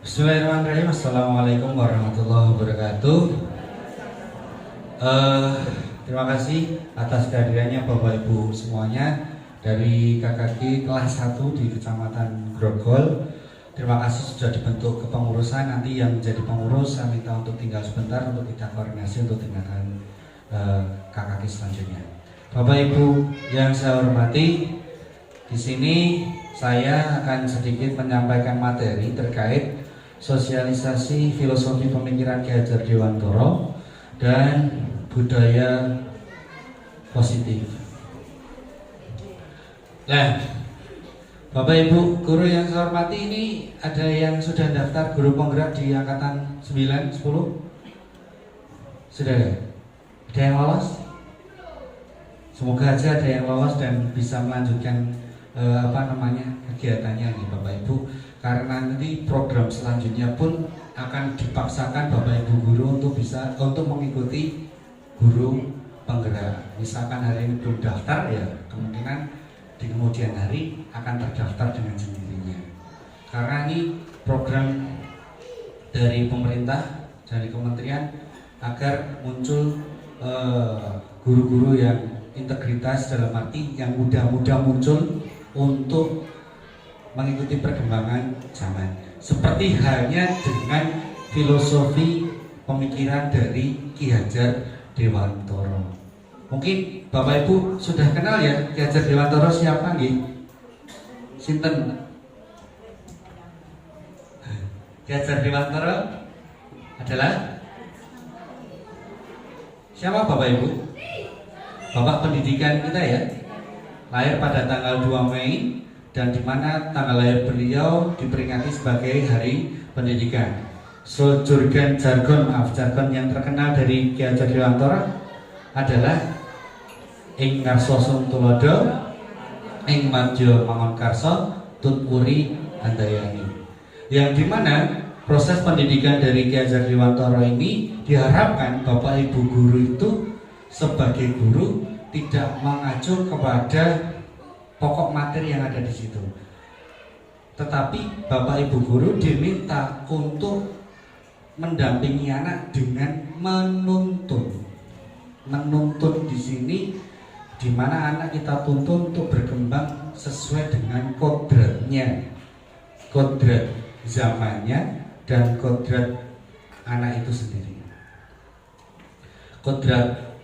Bismillahirrahmanirrahim. Assalamualaikum warahmatullahi wabarakatuh. Terima kasih atas kehadirannya Bapak Ibu semuanya dari KKG kelas 1 di Kecamatan Grogol. Terima kasih sudah dibentuk kepengurusan. Nanti yang menjadi pengurus saya minta untuk tinggal sebentar untuk kita koordinasi untuk tindakan KKG selanjutnya. Bapak Ibu yang saya hormati, di sini saya akan sedikit menyampaikan materi terkait sosialisasi filosofi pemikiran Ki Hajar Dewantara dan budaya positif. Nah, Bapak Ibu guru yang saya hormati, ini ada yang sudah daftar guru penggerak di angkatan 9, 10? Sudah ya? Ada yang lolos? Semoga aja ada yang lolos dan bisa melanjutkan kegiatannya nih Bapak Ibu. Karena nanti program selanjutnya pun akan dipaksakan Bapak Ibu guru untuk mengikuti guru penggerak. Misalkan hari ini belum daftar, ya kemungkinan di kemudian hari akan terdaftar dengan sendirinya. Karena ini program dari pemerintah, dari kementerian, agar muncul guru-guru yang integritas, dalam arti yang muda-muda muncul untuk mengikuti perkembangan zaman. Seperti halnya dengan filosofi pemikiran dari Ki Hajar Dewantara. Mungkin Bapak Ibu sudah kenal ya Ki Hajar Dewantara siapa nggih? Sinten? Ki Hajar Dewantara adalah siapa Bapak Ibu? Bapak pendidikan kita ya. Lahir pada tanggal 2 Mei dan di mana tanggal lahir beliau diperingati sebagai Hari Pendidikan. Jargon yang terkenal dari Ki Hajar Dewantara adalah ing ngarsa tulodo, ing madya mangon karsa, tutwuri handayani. Yang dimana proses pendidikan dari Ki Hajar Dewantara ini diharapkan Bapak Ibu guru itu sebagai guru tidak mengacu kepada pokok materi yang ada di situ, tetapi Bapak Ibu guru diminta untuk mendampingi anak dengan menuntun. Menuntun di sini di mana anak kita tuntun untuk berkembang sesuai dengan kodratnya, kodrat zamannya dan kodrat anak itu sendiri. Kodrat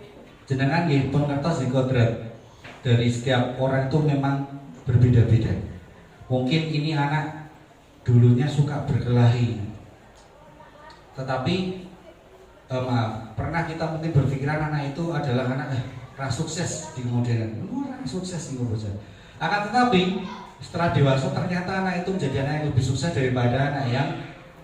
jenengan nggih pun ngertos di kodrat dari setiap orang itu memang berbeda-beda. Mungkin ini anak dulunya suka berkelahi, tetapi pernah kita mungkin berpikiran anak itu adalah anak sukses di kemudian sukses di kemudian. Akan tetapi setelah dewasa ternyata anak itu menjadi anak yang lebih sukses daripada anak yang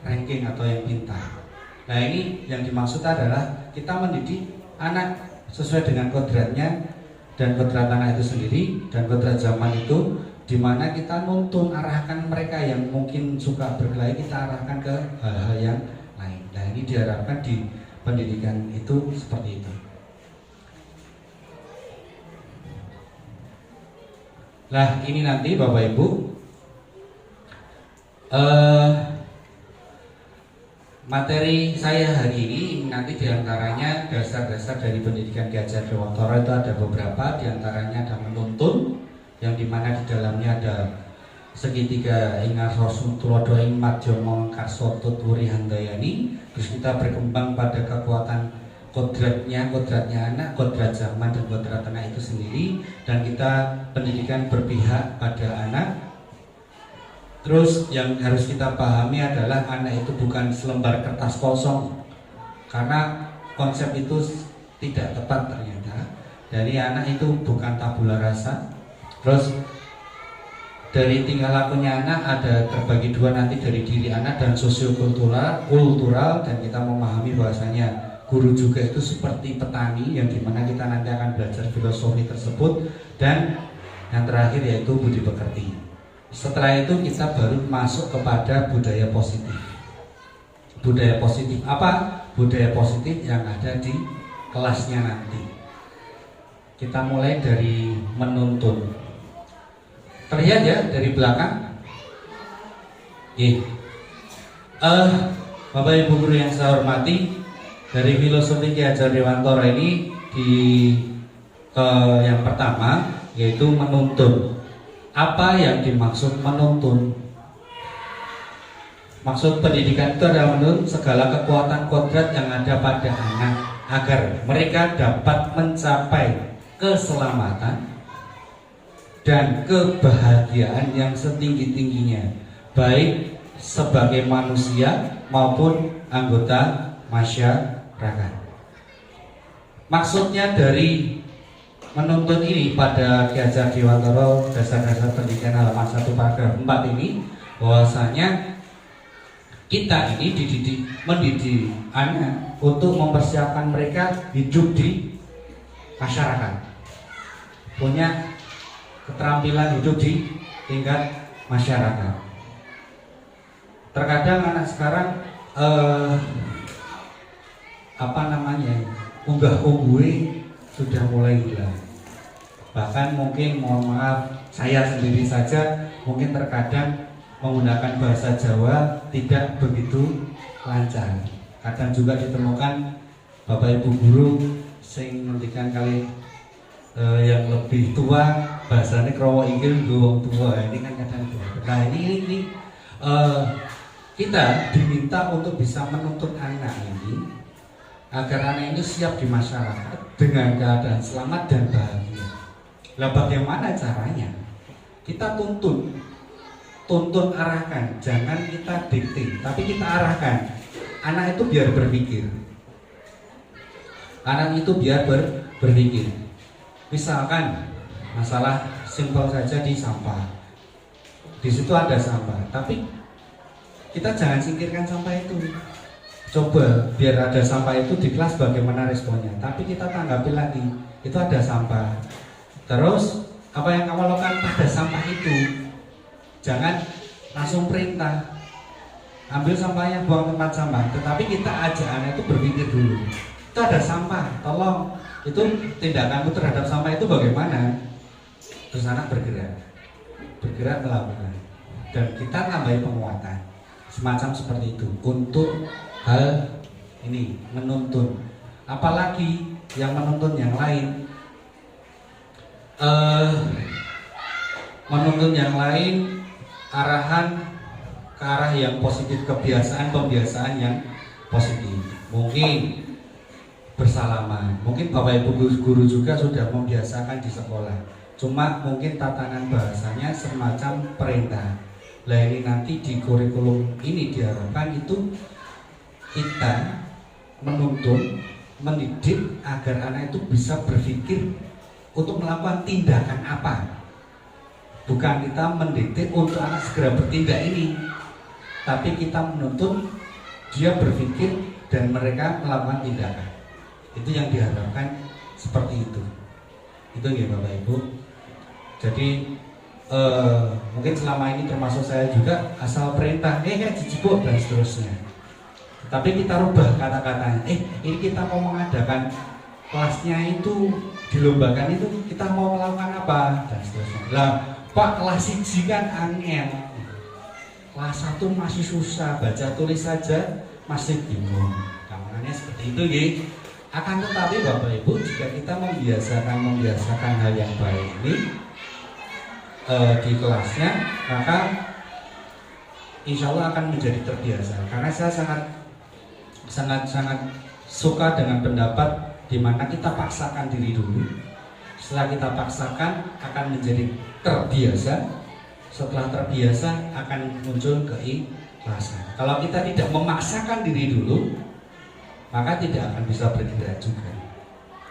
ranking atau yang pintar. Nah, ini yang dimaksud adalah kita mendidik anak sesuai dengan kodratnya dan kodrat anak itu sendiri dan kodrat zaman itu, dimana kita nuntun arahkan mereka yang mungkin suka berkelahi, kita arahkan ke hal-hal yang lain. Nah, ini diharapkan di pendidikan itu seperti itu. Nah, ini nanti Bapak Ibu materi saya hari ini nanti diantaranya dasar-dasar dari pendidikan Ki Hajar Dewantara itu ada beberapa, diantaranya ada menuntun, yang dimana di dalamnya ada segitiga ing ngarsa tulodo ing madya mangon karsa tutwuri handayani. Terus kita berkembang pada kekuatan kodratnya anak, kodrat zaman dan kodrat anak itu sendiri, dan kita pendidikan berpihak pada anak. Terus yang harus kita pahami adalah anak itu bukan selembar kertas kosong, karena konsep itu tidak tepat ternyata. Dari anak itu bukan tabula rasa. Terus dari tingkah lakunya anak ada terbagi dua nanti, dari diri anak dan sosiokultural, dan kita memahami bahwasanya guru juga itu seperti petani, yang dimana kita nanti akan belajar filosofi tersebut, dan yang terakhir yaitu budi pekerti. Setelah itu kita baru masuk kepada budaya positif. Budaya positif apa? Budaya positif yang ada di kelasnya nanti. Kita mulai dari menuntun. Terlihat ya dari belakang. Eh, Bapak Ibu guru yang saya hormati, dari filosofi Ki Hajar Dewantara ini yang pertama yaitu menuntun. Apa yang dimaksud menuntun? Maksud pendidikan itu adalah menuntun segala kekuatan kodrat yang ada pada anak agar mereka dapat mencapai keselamatan dan kebahagiaan yang setinggi-tingginya, baik sebagai manusia maupun anggota masyarakat. Maksudnya dari menuntun ini pada Ki Hajar Dewantara Dasar-dasar Pendidikan halaman 1 paragraf 4 ini, bahwasanya kita ini mendidik anak untuk mempersiapkan mereka hidup di masyarakat, punya keterampilan hidup di tingkat masyarakat. Terkadang anak sekarang unggah-ungguh sudah mulai hilang. Bahkan mungkin, mohon maaf, saya sendiri saja mungkin terkadang menggunakan bahasa Jawa tidak begitu lancar. Kadang juga ditemukan Bapak Ibu guru sing ngendikan kali yang lebih tua bahasanya krowo inggil wong tua. Ini kan kadang tua. Nah ini kita diminta untuk bisa menuntun anak ini agar anak itu siap di masyarakat dengan keadaan selamat dan bahagia. Lah bagaimana caranya? Kita tuntun arahkan, jangan kita dikte, tapi kita arahkan. Anak itu biar berpikir. Anak itu biar berpikir. Misalkan masalah simpel saja di sampah. Di situ ada sampah, tapi kita jangan singkirkan sampah itu. Coba biar ada sampah itu di kelas bagaimana responnya. Tapi kita tanggapi lagi, itu ada sampah. Terus apa yang kamu lakukan pada sampah itu? Jangan langsung perintah ambil sampahnya, buang tempat sampah. Tetapi kita ajak anak itu berpikir dulu. Itu ada sampah, tolong. Itu tindakanmu terhadap sampah itu bagaimana? Terus anak bergerak melakukan. Dan kita tambahi penguatan semacam seperti itu untuk hal ini, menuntun. Apalagi yang menuntun yang lain, menuntun yang lain arahan ke arah yang positif, pembiasaan yang positif. Mungkin bersalaman, mungkin Bapak Ibu guru juga sudah membiasakan di sekolah, cuma mungkin tatanan bahasanya semacam perintah. Lah ini nanti di kurikulum ini diharapkan itu kita menuntun, mendidik agar anak itu bisa berpikir untuk melakukan tindakan apa. Bukan kita mendikte untuk anak segera bertindak ini, tapi kita menuntun dia berpikir dan mereka melakukan tindakan. Itu yang diharapkan seperti itu. Itu ya Bapak Ibu. Jadi mungkin selama ini termasuk saya juga asal perintah, cicipuk dan seterusnya. Tapi kita rubah kata-katanya. Ini kita mau mengadakan kelasnya itu, dilombakan itu, kita mau melakukan apa dan seterusnya. Lah Pak, kelas 1 kan angel, kelas 1 masih susah, baca tulis saja masih bingung. Makanya seperti itu ya. Akan tetapi Bapak Ibu, jika kita membiasakan hal yang baik ini di kelasnya, maka insya Allah akan menjadi terbiasa. Karena saya sangat suka dengan pendapat di mana kita paksakan diri dulu. Setelah kita paksakan akan menjadi terbiasa. Setelah terbiasa akan muncul keikhlasan. Kalau kita tidak memaksakan diri dulu, maka tidak akan bisa bergerak juga.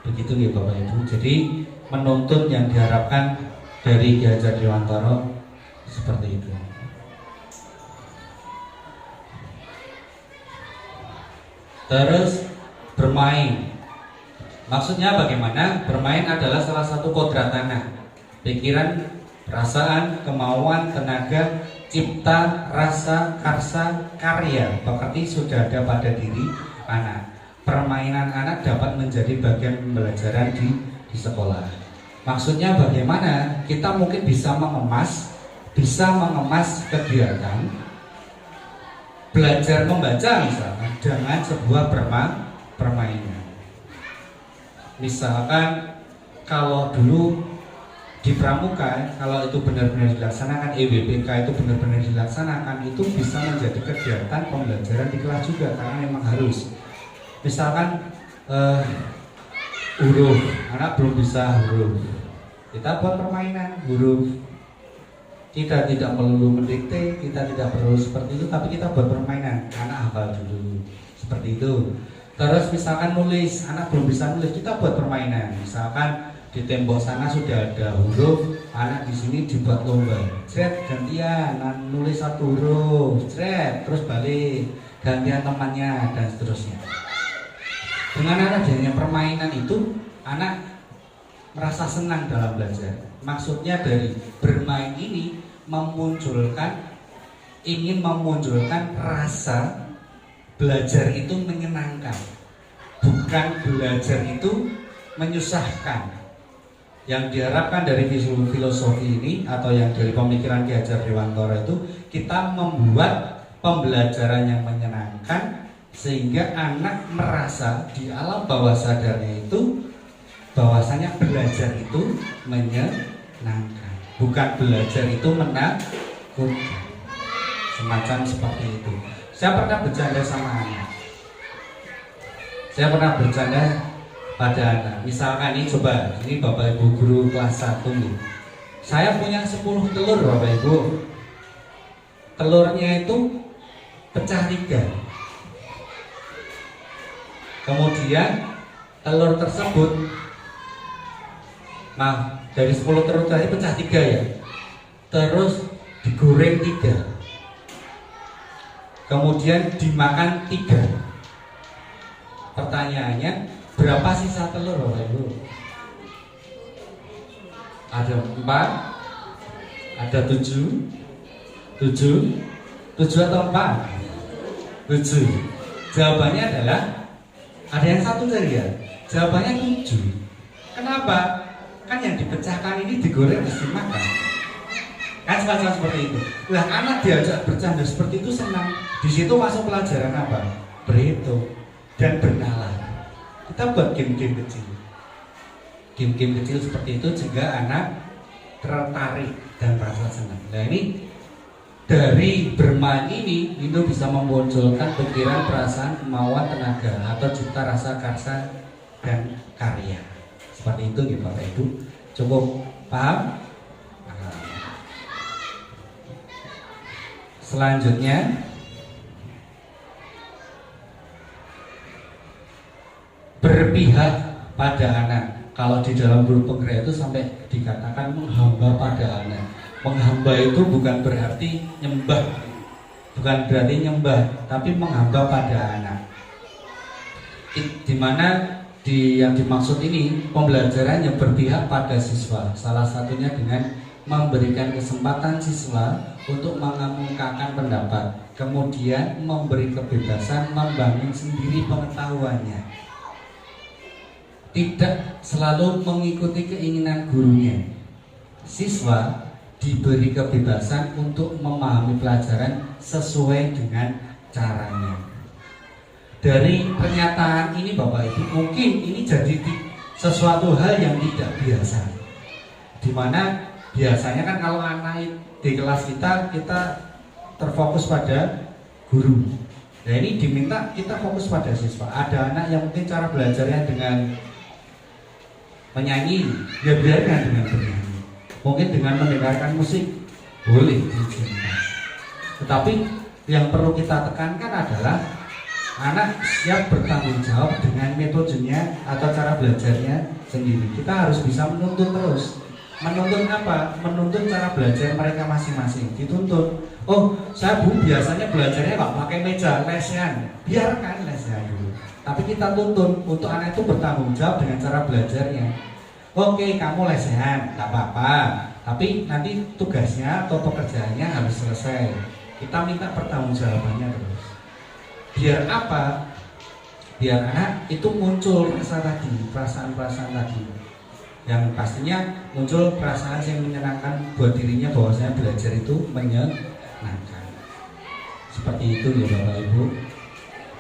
Begitu ya Bapak Ibu. Jadi menuntun yang diharapkan dari Ki Hajar Dewantara seperti itu. Terus bermain. Maksudnya bagaimana? Bermain adalah salah satu kodrat anak. Pikiran, perasaan, kemauan, tenaga, cipta, rasa, karsa, karya, pekerti sudah ada pada diri anak. Permainan anak dapat menjadi bagian pembelajaran di sekolah. Maksudnya bagaimana? Kita mungkin bisa mengemas kegiatan belajar membaca misalkan dengan sebuah permainan. Misalkan kalau dulu di pramuka, kalau itu benar-benar dilaksanakan, EWPK itu benar-benar dilaksanakan, itu bisa menjadi kegiatan pembelajaran di kelas juga karena memang harus. Misalkan huruf, anak belum bisa huruf, kita buat permainan huruf. Kita tidak perlu mendikte, kita tidak perlu seperti itu, tapi kita buat permainan, anak hafal dulu, seperti itu. Terus misalkan nulis, anak belum bisa nulis, kita buat permainan. Misalkan di tembok sana sudah ada huruf, anak di sini dibuat lomba. Cret, gantian, nulis satu huruf, cret, terus balik, gantian temannya dan seterusnya. Dengan adanya permainan itu, anak merasa senang dalam belajar. Maksudnya dari bermain ini ingin memunculkan rasa belajar itu menyenangkan, bukan belajar itu menyusahkan. Yang diharapkan dari filosofi ini atau yang dari pemikiran Ki Hajar Dewantara itu, kita membuat pembelajaran yang menyenangkan sehingga anak merasa di alam bawah sadarnya itu bahwasanya belajar itu menyenangkan, bukan belajar itu menakutkan, semacam seperti itu. Saya pernah bercanda sama anak. Saya pernah bercanda pada anak. Misalkan ini coba, ini Bapak Ibu guru kelas 1 nih. Saya punya 10 telur Bapak Ibu. Telurnya itu pecah 3. Kemudian telur tersebut, dari 10 telur tadi pecah 3 ya. Terus digoreng 3. Kemudian dimakan 3. Pertanyaannya, berapa sisa telur Bapak Ibu? Ada 4, ada 7 atau 4? 7. Jawabannya adalah, ada yang satu tadi ya, jawabannya 7. Kenapa? Kan yang dipecahkan ini digoreng terus dimakan. Kan semacam seperti itu. Lah anak diajak bercanda seperti itu senang. Di situ masuk pelajaran apa? Berhitung dan bernalar. Kita buat game-game kecil. Game-game kecil seperti itu juga anak tertarik dan merasa senang. Nah ini dari bermain ini itu bisa memunculkan pikiran, perasaan, kemauan, tenaga atau cipta rasa karsa dan karya. Seperti itu gitu Bapak Ibu. Cukup paham? Selanjutnya berpihak pada anak. Kalau di dalam guru penggerak itu sampai dikatakan menghamba pada anak. Menghamba itu bukan berarti nyembah, tapi menghamba pada anak. Dimana yang dimaksud ini pembelajaran yang berpihak pada siswa. Salah satunya dengan memberikan kesempatan siswa untuk mengemukakan pendapat, kemudian memberi kebebasan membangun sendiri pengetahuannya. Tidak selalu mengikuti keinginan gurunya. Siswa diberi kebebasan untuk memahami pelajaran sesuai dengan caranya. Dari pernyataan ini Bapak Ibu, mungkin ini jadi sesuatu hal yang tidak biasa. Dimana biasanya kan kalau anak di kelas kita terfokus pada guru. Nah ini diminta kita fokus pada siswa. Ada anak yang mungkin cara belajarnya dengan menyanyi, ya biarkan dengan bernyanyi. Mungkin dengan mendengarkan musik, boleh diizinkan. Tetapi yang perlu kita tekankan adalah anak siap bertanggung jawab dengan metodenya atau cara belajarnya sendiri. Kita harus bisa menuntut terus. Menuntut apa? Menuntut cara belajar mereka masing-masing. Dituntut. Oh, saya biasanya belajarnya nggak pakai meja, lesehan. Biarkan lesehan dulu. Tapi kita tuntut untuk anak itu bertanggung jawab dengan cara belajarnya. Oke, kamu lesehan, nggak apa-apa. Tapi nanti tugasnya atau pekerjaannya harus selesai. Kita minta pertanggungjawabannya terus. Biar apa? Biar anak itu muncul rasa tadi, perasaan-perasaan tadi. Yang pastinya muncul perasaan yang menyenangkan buat dirinya bahwasanya belajar itu menyenangkan. Seperti itu ya Bapak Ibu.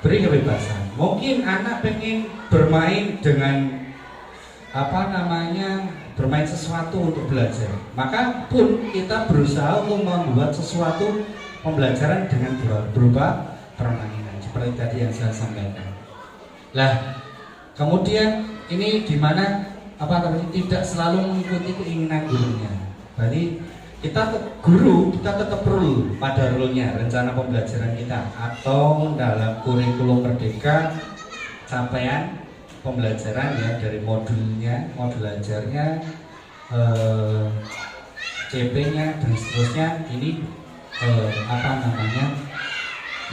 Beri kebebasan. Mungkin anak pengen bermain dengan bermain sesuatu untuk belajar. Maka pun kita berusaha untuk membuat sesuatu pembelajaran dengan berupa permainan seperti tadi yang saya sampaikan. Lah, kemudian ini di mana tidak selalu mengikuti keinginan gurunya. Berarti kita tetap perlu pada rule-nya, rencana pembelajaran kita atau dalam kurikulum merdeka capaian pembelajaran ya, dari modul ajarnya, CP-nya dan seterusnya. Ini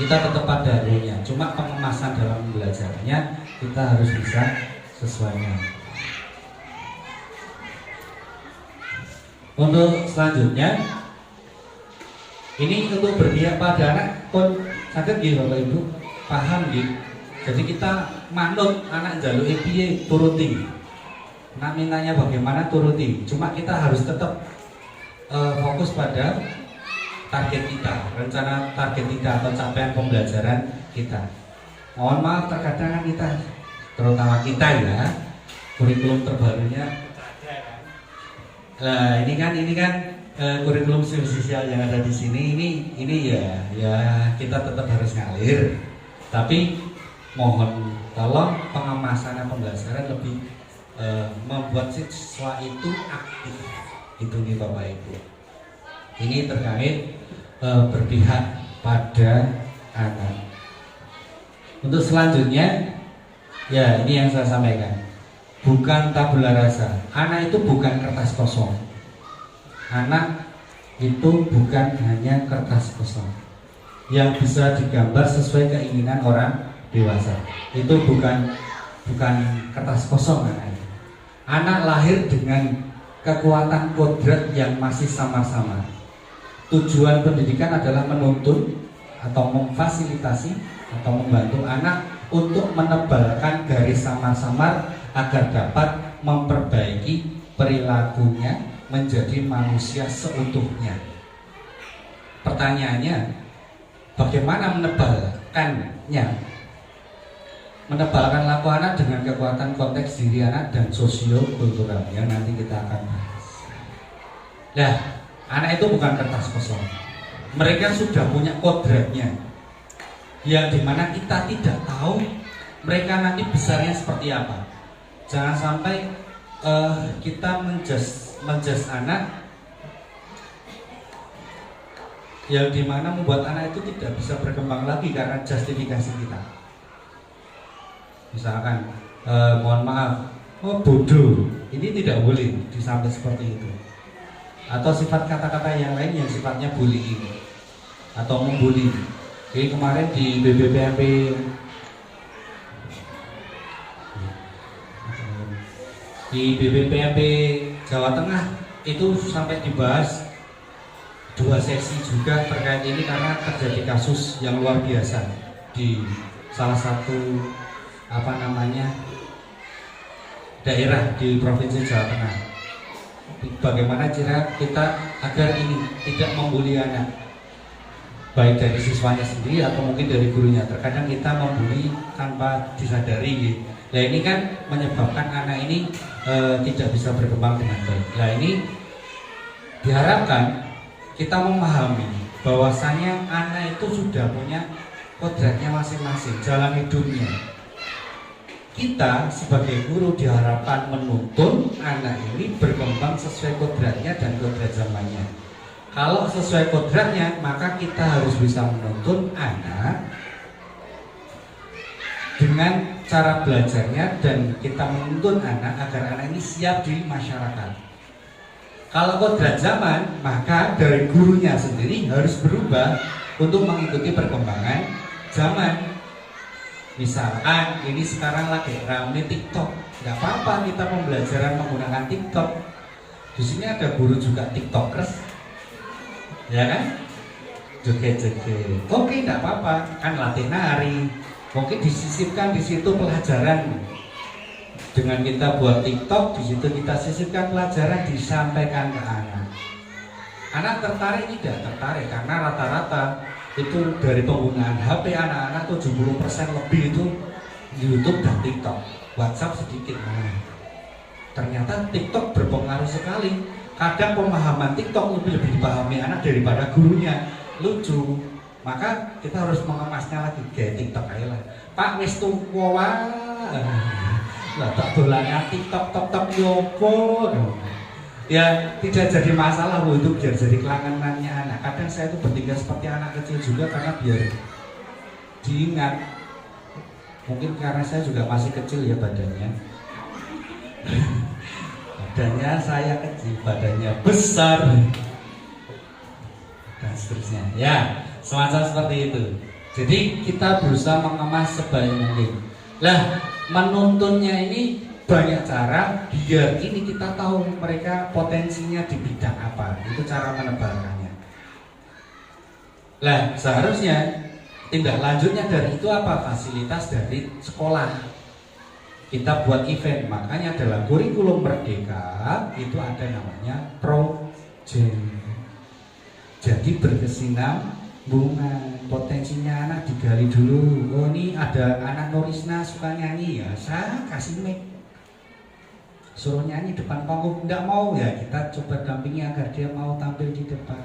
kita tetap pada rule-nya. Cuma pengemasan dalam pembelajarannya kita harus bisa sesuaikan. Untuk selanjutnya, ini untuk berpihak pada anak pun sakit gitu Bapak Ibu, paham gitu. Jadi kita manut anak jaluk piye turuti. Nak mintanya bagaimana turuti. Cuma kita harus tetap fokus pada target kita, rencana target kita atau capaian pembelajaran kita. Mohon maaf terkadang kita, terutama kita ya, kurikulum terbarunya. Nah, ini kan kurikulum sosial yang ada di sini ini ya kita tetap harus ngalir. Tapi mohon tolong pengemasan pembelajaran lebih membuat siswa itu aktif. Itu nih Bapak Ibu. Ini terkait berpihak pada anak. Untuk selanjutnya, ya ini yang saya sampaikan. Bukan tabula rasa. Anak itu bukan kertas kosong. Anak itu bukan hanya kertas kosong yang bisa digambar sesuai keinginan orang dewasa. Itu bukan kertas kosong anak. Anak lahir dengan kekuatan kodrat yang masih samar-samar. Tujuan pendidikan adalah menuntun atau memfasilitasi atau membantu anak untuk menebalkan garis samar-samar agar dapat memperbaiki perilakunya menjadi manusia seutuhnya. Pertanyaannya, bagaimana menebalkannya? Menebalkan laku anak dengan kekuatan konteks diri anak dan sosio-kultural yang nanti kita akan bahas. Nah, anak itu bukan kertas kosong. Mereka sudah punya kodratnya, yang dimana kita tidak tahu mereka nanti besarnya seperti apa. Jangan sampai kita menjudge anak yang dimana membuat anak itu tidak bisa berkembang lagi karena justifikasi kita. Misalkan, mohon maaf, bodoh, ini tidak boleh disampaikan seperti itu. Atau sifat kata-kata yang lain yang sifatnya bullying atau membuli. Jadi kemarin di BPPMP Jawa Tengah itu sampai dibahas 2 sesi juga terkait ini karena terjadi kasus yang luar biasa di salah satu daerah di Provinsi Jawa Tengah. Bagaimana cara kita agar ini tidak membuli anak, baik dari siswanya sendiri atau mungkin dari gurunya. Terkadang kita membuli tanpa disadari. Nah ini kan menyebabkan anak ini tidak bisa berkembang dengan baik. Nah ini diharapkan kita memahami bahwasanya anak itu sudah punya kodratnya masing-masing, jalan hidupnya. Kita sebagai guru diharapkan menuntun anak ini berkembang sesuai kodratnya dan kodrat zamannya. Kalau sesuai kodratnya, maka kita harus bisa menuntun anak dengan cara belajarnya dan kita menuntun anak agar anak ini siap di masyarakat. Kalau kodrat zaman, maka dari gurunya sendiri harus berubah untuk mengikuti perkembangan zaman. Misalkan ini sekarang lagi rame TikTok, nggak apa-apa kita pembelajaran menggunakan TikTok. Di sini ada guru juga TikTokers, ya kan? Joget-joget. Oke, nggak apa-apa, kan latih nari. Mungkin disisipkan di situ pelajaran. Dengan kita buat TikTok, di situ kita sisipkan pelajaran disampaikan ke anak. Anak tertarik tidak tertarik karena rata-rata itu dari penggunaan HP anak-anak 70% lebih itu YouTube dan TikTok. WhatsApp sedikit. Ternyata TikTok berpengaruh sekali. Kadang pemahaman TikTok lebih dipahami anak daripada gurunya. Lucu. Maka kita harus mengemasnya lagi kayak TikTok aja lah. Pak wis tuwa lah tak dolannya TikTok tok yopo. Ya tidak jadi masalah Bu, itu biar jadi kelanganannya anak. Kadang saya itu bertingkah seperti anak kecil juga karena biar diingat. Mungkin karena saya juga masih kecil ya badannya. Badannya saya kecil, badannya besar dan seterusnya. Ya, semacam seperti itu. Jadi kita berusaha mengemas sebaik mungkin. Lah, menuntunnya ini banyak cara biar ini kita tahu mereka potensinya di bidang apa. Itu cara menebarkannya. Lah, seharusnya tindak lanjutnya dari itu apa? Fasilitas dari sekolah. Kita buat event, makanya dalam kurikulum Merdeka itu ada namanya project. Jadi berkesinambungan, potensinya anak digali dulu. Oh ini ada anak Norisna suka nyanyi ya, saya kasih mic, suruh nyanyi depan panggung. Tidak mau ya kita coba dampingi agar dia mau tampil di depan.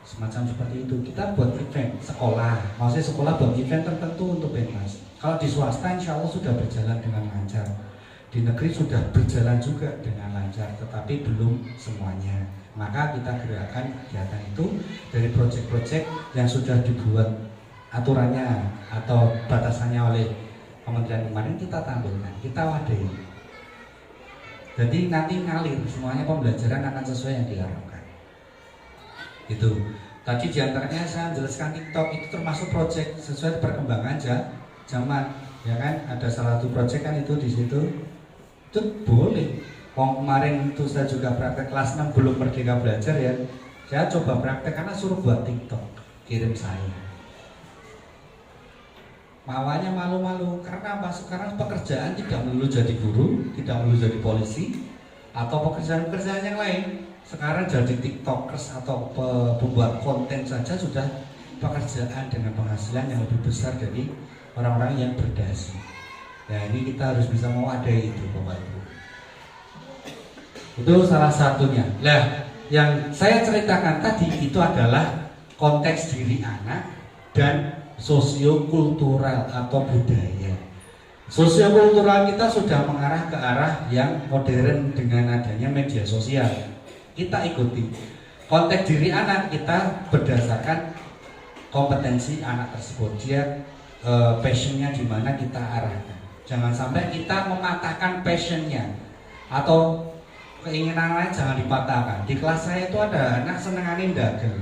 Semacam seperti itu. Kita buat event sekolah, maksudnya sekolah buat event tertentu untuk pentas. Kalau di swasta insya Allah sudah berjalan dengan lancar. Di negeri sudah berjalan juga dengan lancar, tetapi belum semuanya. Maka kita gerakkan kegiatan itu dari proyek-proyek yang sudah dibuat aturannya atau batasannya oleh Kementerian kemarin kita tampilkan, kita wadahi. Jadi nanti ngalir, semuanya pembelajaran akan sesuai yang diharapkan. Itu. Tadi diantaranya saya jelaskan TikTok itu termasuk proyek sesuai perkembangan zaman, ya kan? Ada salah satu proyek kan itu di situ. Itu boleh. Kemarin itu saya juga praktek kelas 6 belum merdeka belajar ya. Saya coba praktek karena suruh buat TikTok, kirim saya. Mawanya malu-malu karena apa? Sekarang pekerjaan tidak melulu jadi guru, tidak melulu jadi polisi, atau pekerjaan-pekerjaan yang lain. Sekarang jadi tiktokers atau pembuat konten saja sudah pekerjaan dengan penghasilan yang lebih besar dari orang-orang yang berdasi. Nah ini kita harus bisa mewadahi itu Bapak Ibu. Itu salah satunya. Nah, yang saya ceritakan tadi itu adalah konteks diri anak dan sosiokultural atau budaya. Sosiokultural kita sudah mengarah ke arah yang modern dengan adanya media sosial. Kita ikuti. Konteks diri anak kita berdasarkan kompetensi anak tersebut. Dia passionnya di mana kita arahkan. Jangan sampai kita mematahkan passionnya atau keinginan lain jangan dipatahkan. Di kelas saya itu ada anak senenganin dagang.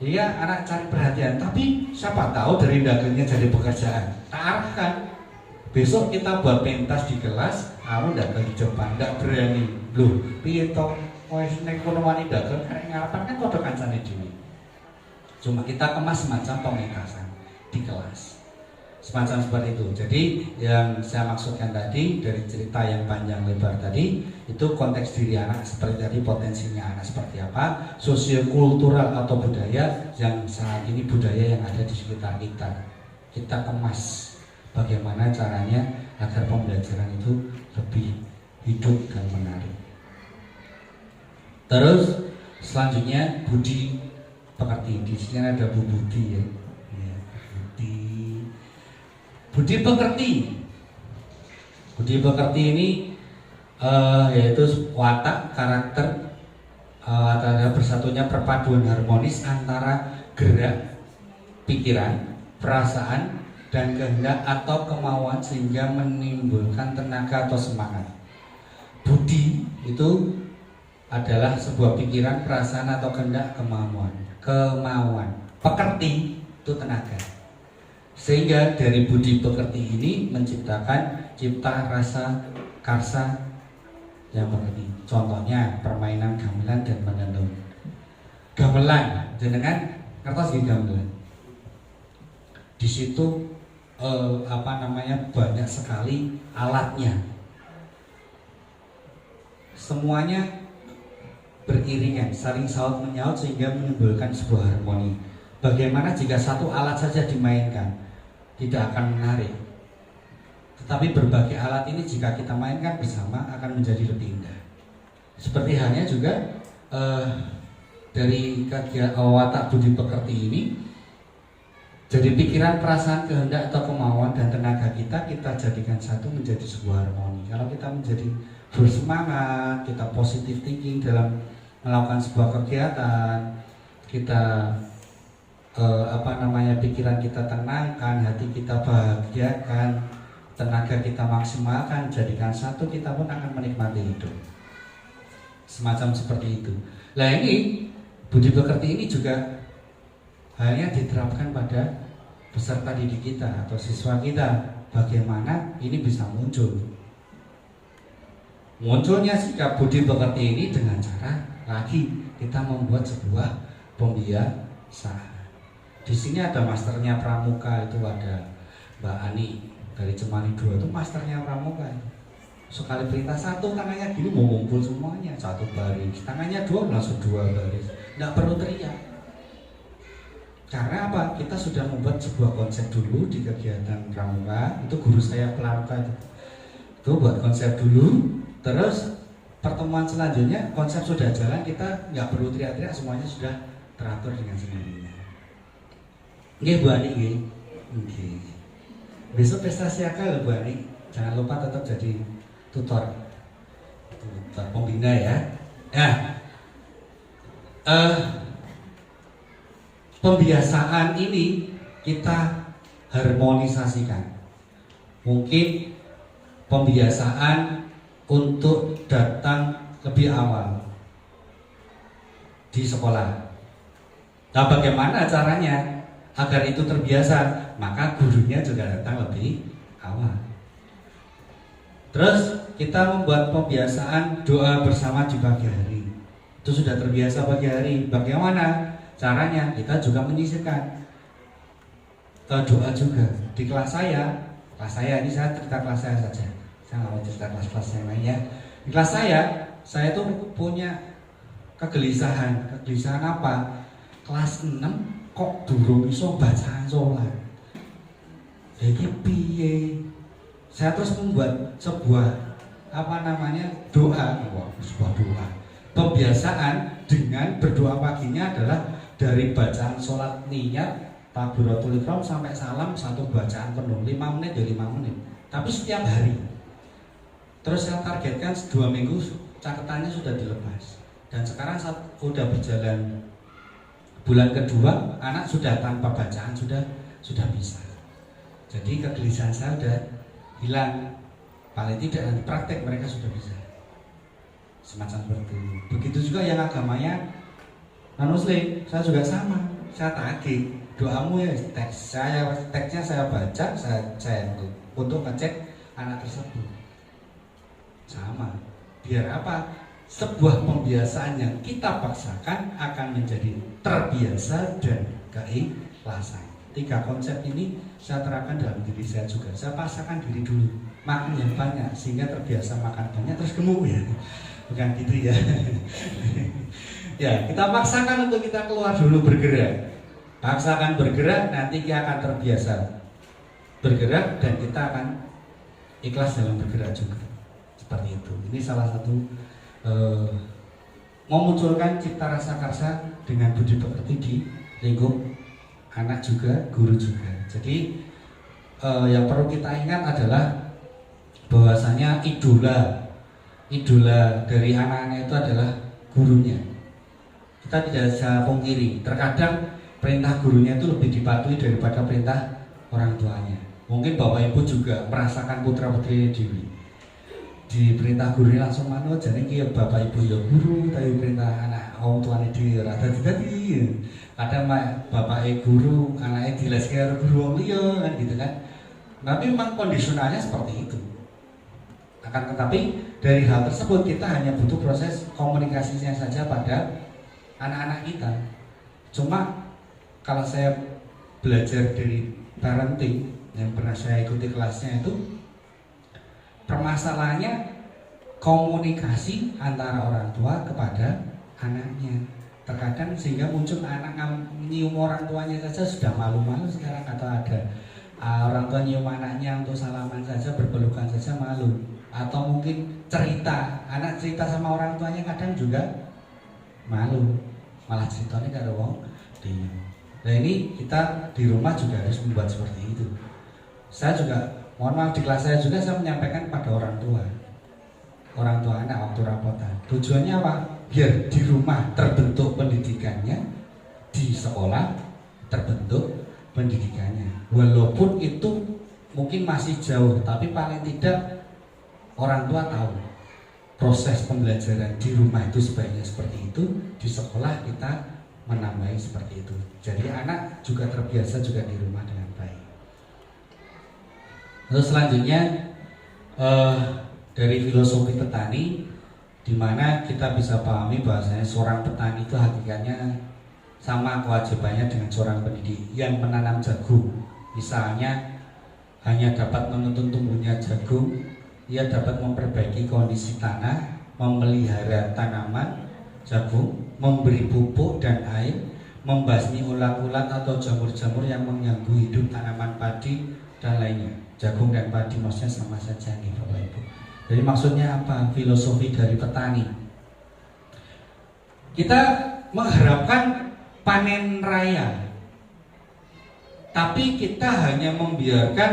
Iya, anak cari perhatian, tapi siapa tahu dari dagangnya jadi pekerjaan. Tak arahkan. Besok kita buat pentas di kelas, kamu dagang di depan, tidak berani. Loh, piye to? Wes nek kono wani dagang karek ngarepan kan padha kancane dhewe. Cuma kita kemas semacam pementasan di kelas. Semacam seperti itu. Jadi yang saya maksudkan tadi dari cerita yang panjang lebar tadi itu konteks diri anak seperti tadi, potensinya anak seperti apa, sosiokultural atau budaya yang saat ini budaya yang ada di sekitar kita. Kita kemas bagaimana caranya agar pembelajaran itu lebih hidup dan menarik. Terus selanjutnya budi pekerti. Di sini ada Bu Budi ya. Budi pekerti. Budi pekerti ini yaitu watak, karakter, ada bersatunya perpaduan harmonis antara gerak, pikiran, perasaan, dan kehendak atau kemauan sehingga menimbulkan tenaga atau semangat. Budi itu adalah sebuah pikiran, perasaan atau kehendak, kemauan. Pekerti itu tenaga. Sehingga dari budi pekerti ini menciptakan cipta rasa karsa yang mengerti. Contohnya permainan gamelan dan menenun. Gamelan, jenengan ngertos nggih gamelan. Di situ banyak sekali alatnya. Semuanya beriringan, saling saut menyaut sehingga menimbulkan sebuah harmoni. Bagaimana jika satu alat saja dimainkan, tidak akan menarik. Tetapi berbagai alat ini jika kita mainkan bersama akan menjadi lebih indah. Seperti halnya juga dari kegiatan watak budi pekerti ini, jadi pikiran, perasaan, kehendak atau kemauan dan tenaga kita jadikan satu menjadi sebuah harmoni. Kalau kita menjadi bersemangat, kita positive thinking dalam melakukan sebuah kegiatan, kita pikiran kita tenangkan, hati kita bahagiakan, tenaga kita maksimalkan, jadikan satu, kita pun akan menikmati hidup. Semacam seperti itu. Nah ini budi pekerti ini juga hanya diterapkan pada peserta didik kita atau siswa kita. Bagaimana ini bisa muncul? Munculnya sikap budi pekerti ini dengan cara lagi kita membuat sebuah pembiasaan. Di sini ada masternya pramuka, itu ada Mbak Ani dari Cemani 2, itu masternya pramuka. Sekali perintah satu, tangannya gini mau ngumpul semuanya satu baris, tangannya dua langsung dua baris, nggak perlu teriak. Karena apa? Kita sudah membuat sebuah konsep dulu di kegiatan pramuka. Itu guru saya pramuka itu buat konsep dulu. Terus pertemuan selanjutnya konsep sudah jalan, kita nggak perlu teriak-teriak, semuanya sudah teratur dengan sendirinya. Nggih Bu Ani nggih. Nggih. Besok pesta siaga loh Bu Ani. Jangan lupa tetap jadi tutor pembina ya. Pembiasaan ini kita harmonisasikan. Mungkin pembiasaan untuk datang lebih awal di sekolah. Nah, bagaimana caranya agar itu terbiasa? Maka gurunya juga datang lebih awal. Terus kita membuat pembiasaan doa bersama di pagi hari. Itu sudah terbiasa pagi hari. Bagaimana caranya? Kita juga menyisipkan doa juga di kelas saya ini, saya cerita kelas saya saja. Saya nggak mau cerita kelas-kelas yang lainnya. Di kelas saya tuh punya kegelisahan apa? Kelas 6 kok durung iso bacaan sholat. Jadi piye? Saya terus membuat sebuah sebuah doa. Pembiasaan dengan berdoa paginya adalah dari bacaan sholat niat takbiratul ihram sampai salam, satu bacaan penuh 5 menit ya 5 menit. Tapi setiap hari. Terus saya targetkan 2 minggu catatannya sudah dilepas. Dan sekarang saat sudah berjalan bulan kedua, anak sudah tanpa bacaan sudah bisa. Jadi kegelisahan saya sudah hilang. Paling tidak nanti praktek mereka sudah bisa. Semacam seperti itu. Begitu juga yang agamanya non-muslim, saya juga sama. Saya tagih doamu ya, teksnya saya baca, saya untuk ngecek anak tersebut. Sama. Biar apa? Sebuah pembiasaan yang kita paksakan akan menjadi terbiasa dan keikhlasan. 3 konsep ini saya terapkan dalam diri saya juga. Saya paksakan diri dulu, makan yang banyak sehingga terbiasa makan banyak terus gemuk ya. Bukan gitu ya. Ya, kita paksakan untuk kita keluar dulu bergerak. Paksakan bergerak, nanti kita akan terbiasa bergerak dan kita akan ikhlas dalam bergerak juga. Seperti itu. Ini salah satu memunculkan cipta rasa karsa dengan budi pekerti di lingkup anak juga, guru juga. Jadi yang perlu kita ingat adalah bahwasanya idola dari anak-anak itu adalah gurunya. Kita tidak bisa pungkiri, terkadang perintah gurunya itu lebih dipatuhi daripada perintah orang tuanya. Mungkin Bapak Ibu juga merasakan putra-putri dewi. Di perintah gurunya langsung manut, jadi ki Bapak Ibu ya guru, tapi perintah anak orang tuanya di rada dadi. Kadang Bapak guru, anaknya dileske karo guru wong liya kan gitu kan. Tapi memang kondisionalnya seperti itu. Akan tetapi dari hal tersebut kita hanya butuh proses komunikasinya saja pada anak-anak kita. Cuma kalau saya belajar dari parenting yang pernah saya ikuti kelasnya itu, permasalahannya komunikasi antara orang tua kepada anaknya. Terkadang sehingga muncul anak nyium orang tuanya saja sudah malu-malu sekarang, atau ada orang tua nyium anaknya untuk salaman saja, berpelukan saja malu. Atau mungkin cerita, anak cerita sama orang tuanya kadang juga malu, malah ceritanya karo wong dia. Nah ini kita di rumah juga harus membuat seperti itu. Saya juga, mohon maaf, di kelas saya juga saya menyampaikan kepada orang tua anak waktu rapotan. Tujuannya apa? Biar di rumah terbentuk pendidikannya, di sekolah terbentuk pendidikannya. Walaupun itu mungkin masih jauh, tapi paling tidak orang tua tahu proses pembelajaran di rumah itu sebaiknya seperti itu, di sekolah kita menambahi seperti itu. Jadi anak juga terbiasa juga di rumah dengan baik. Terus selanjutnya dari filosofi petani, di mana kita bisa pahami bahwasanya seorang petani itu hakikatnya sama kewajibannya dengan seorang pendidik yang menanam jagung. Misalnya hanya dapat menuntun tumbuhnya jagung, ia dapat memperbaiki kondisi tanah, memelihara tanaman jagung, memberi pupuk dan air, membasmi ulat-ulat atau jamur-jamur yang mengganggu hidup tanaman padi dan lainnya. Jagung dan padi maksudnya sama saja nih Bapak Ibu. Jadi maksudnya apa? Filosofi dari petani. Kita mengharapkan panen raya, tapi kita hanya membiarkan,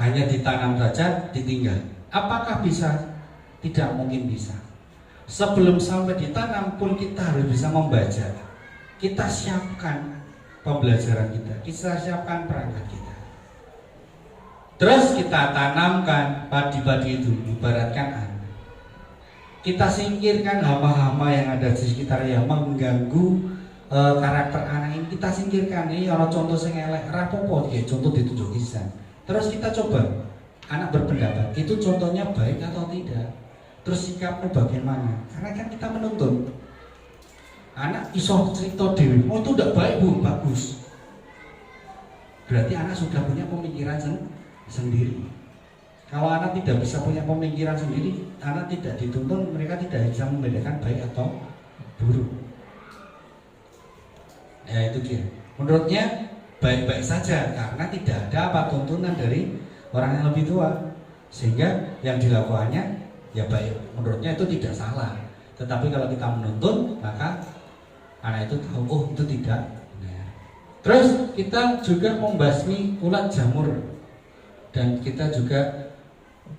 hanya ditanam saja, ditinggal. Apakah bisa? Tidak mungkin bisa. Sebelum sampai ditanam pun kita harus bisa membaca. Kita siapkan pembelajaran kita siapkan perangkat kita. Terus kita tanamkan padi-padi itu, ibaratkan kita singkirkan hama-hama yang ada di sekitar yang mengganggu karakter anak ini. Kita singkirkan. Ini kalau contoh sing elek rapopo, contoh ditunjuk kisah. Terus kita coba anak berpendapat, itu contohnya baik atau tidak. Terus sikapmu bagaimana? Karena kan kita menuntun. Anak iso cerita dewi, oh itu tidak baik bu, bagus. Berarti anak sudah punya pemikiran sendiri. Kalau anak tidak bisa punya pemikiran sendiri, anak tidak dituntun, mereka tidak bisa membedakan baik atau buruk. Ya itu dia. Menurutnya baik-baik saja karena tidak ada apa tuntunan dari orang yang lebih tua, sehingga yang dilakukannya ya baik. Menurutnya itu tidak salah. Tetapi kalau kita menuntun, maka anak itu tahu oh itu tidak. Nah. Terus kita juga membasmi ulat jamur. Dan kita juga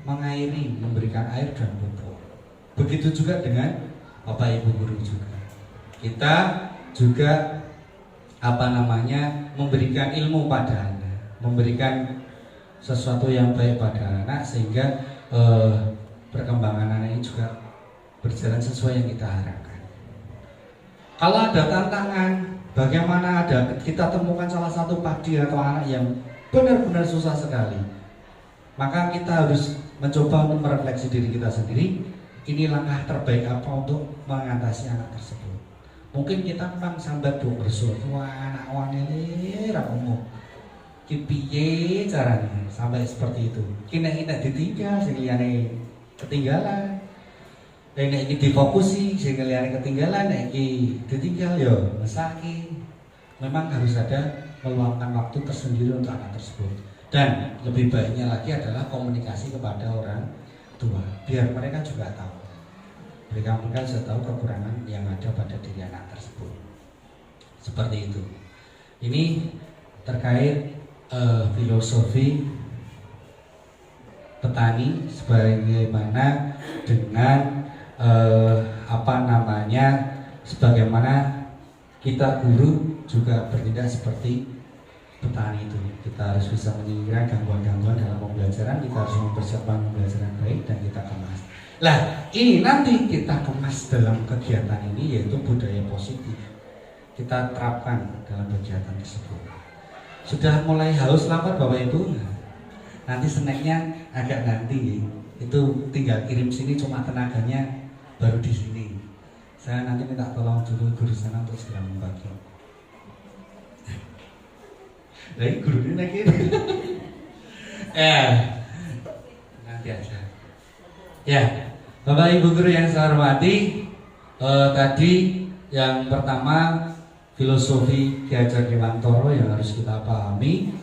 mengairi, memberikan air dan pupuk. Begitu juga dengan Bapak Ibu guru juga. Kita juga memberikan ilmu pada anak, memberikan sesuatu yang baik pada anak sehingga perkembangan anak ini juga berjalan sesuai yang kita harapkan. Kalau ada tantangan, bagaimana kita temukan salah satu padi atau anak yang benar-benar susah sekali, maka kita harus mencoba untuk merefleksi diri kita sendiri. Ini langkah terbaik apa untuk mengatasi anak tersebut. Mungkin kita memang sambat dua bersul, wah anak wanele rapomo, kipiye caranya sampai seperti itu. Kina ditinggal, sehingga ketinggalan. Nek iki difokusi, sehingga ketinggalan, nek iki ditinggal yo mesaki. Memang harus ada meluangkan waktu tersendiri untuk anak tersebut. Dan lebih baiknya lagi adalah komunikasi kepada orang tua, biar mereka juga tahu. Mereka sudah tahu kekurangan yang ada pada diri anak tersebut. Seperti itu. Ini terkait filosofi petani sebagaimana dengan sebagaimana kita guru juga bertindak seperti petani itu. Kita harus bisa menyingkirkan gangguan-gangguan dalam pembelajaran. Kita harus mempersiapkan pembelajaran baik dan kita kemas. Lah, ini nanti kita kemas dalam kegiatan ini, yaitu budaya positif. Kita terapkan dalam kegiatan tersebut. Sudah mulai haus lapar Bapak Ibu? Nanti snacknya agak nanti, itu tinggal kirim sini, cuma tenaganya baru di sini. Saya nanti minta tolong dulu guru sana untuk segera membagi. Lagi guru ini lagi. Nanti aja. Ya, Bapak Ibu guru yang saya hormati, Tadi yang pertama filosofi Ki Hajar Dewantara yang harus kita pahami.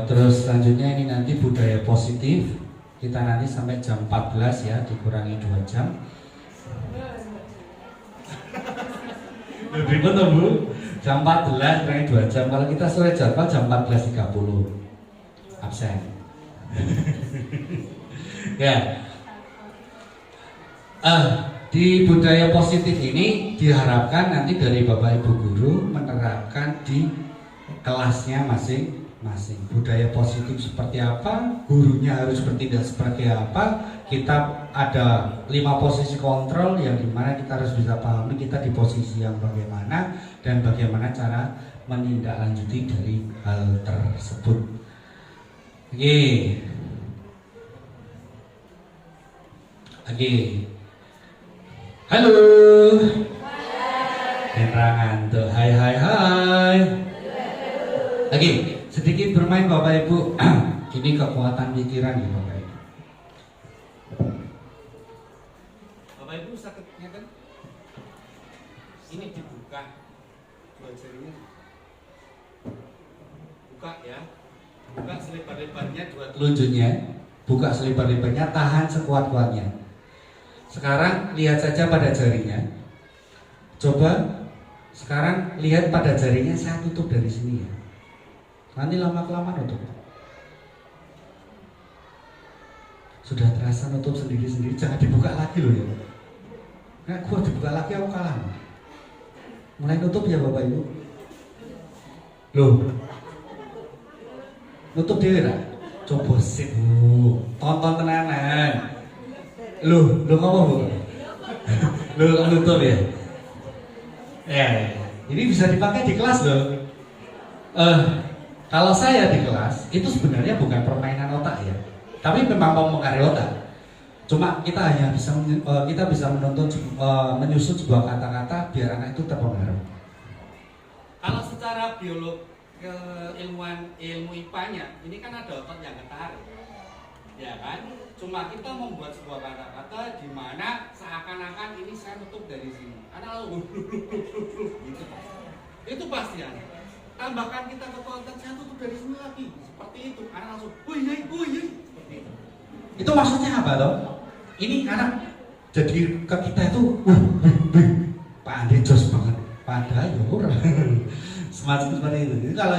Terus selanjutnya ini nanti budaya positif. Kita nanti sampai jam 14 ya, dikurangi 2 jam. Lebih betul Bu, jam 14 kurangi 2 jam. Kalau kita sore jadwal jam 14.30 absen. Ya. Di budaya positif ini diharapkan nanti dari Bapak Ibu guru menerapkan di kelasnya masing-masing. Budaya positif seperti apa, gurunya harus bertindak seperti apa. Kita ada 5 posisi kontrol yang dimana kita harus bisa pahami kita di posisi yang bagaimana dan bagaimana cara menindaklanjuti dari hal tersebut. Oke. Halo. Terangan tuh. Hai. Oke, sedikit bermain Bapak Ibu. Ini kekuatan pikiran ya Bapak Ibu. Bapak Ibu sakitnya kan? Ini dibuka 2 jarinya. Buka ya. Buka selebar-lebarnya 2 telunjuknya. Buka selebar-lebarnya, tahan sekuat-kuatnya. Sekarang lihat saja pada jarinya. Coba sekarang lihat pada jarinya, saya tutup dari sini ya. Nanti lama-kelamaan nutup. Sudah terasa nutup sendiri-sendiri, jangan dibuka lagi loh ya. Nah, gua dibuka lagi aku kalah. Mulai nutup ya Bapak Ibu. Loh. Nutup dhewe ra? Coba sip Bu. Tonton tenanan. Loh ngomong Bu? Loh nutup ya? Ini bisa dipakai di kelas loh. Kalau saya di kelas itu sebenarnya bukan permainan otak ya, tapi memang mempengaruhi otak. Cuma kita hanya bisa menuntun menyusun sebuah kata-kata biar anak itu terpengaruh. Kalau secara ilmu IPA-nya ini kan ada otot yang ketarik, ya kan? Cuma kita membuat sebuah kata-kata di mana seakan-akan ini saya tutup dari sini. Anak lalu gitu. Itu pasti ya. Tambahkan kita ke konten saya tutup dari sini lagi. Seperti itu. Anak langsung, woi, seperti itu. Itu maksudnya apa toh? Ini anak jadi ke kita itu, Pak Andi jos banget. Padahal ya orang. Semacam seperti itu. Jadi kalau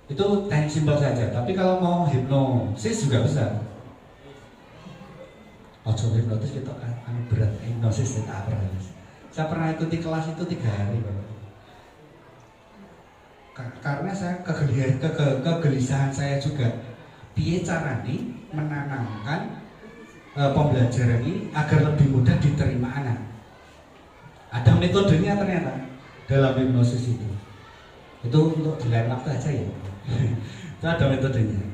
itu teknik simpel saja. Tapi kalau mau hipnosis juga bisa. Ojo hipnotis kita kan berat, hipnosis kita apa? Saya pernah ikuti kelas itu 3 hari Bapak. Karena saya kegelisahan saya juga piye caranya menanamkan pembelajaran ini agar lebih mudah diterima anak. Ada metodenya ternyata dalam hipnosis itu untuk di lain waktu aja ya. Itu ada metodenya.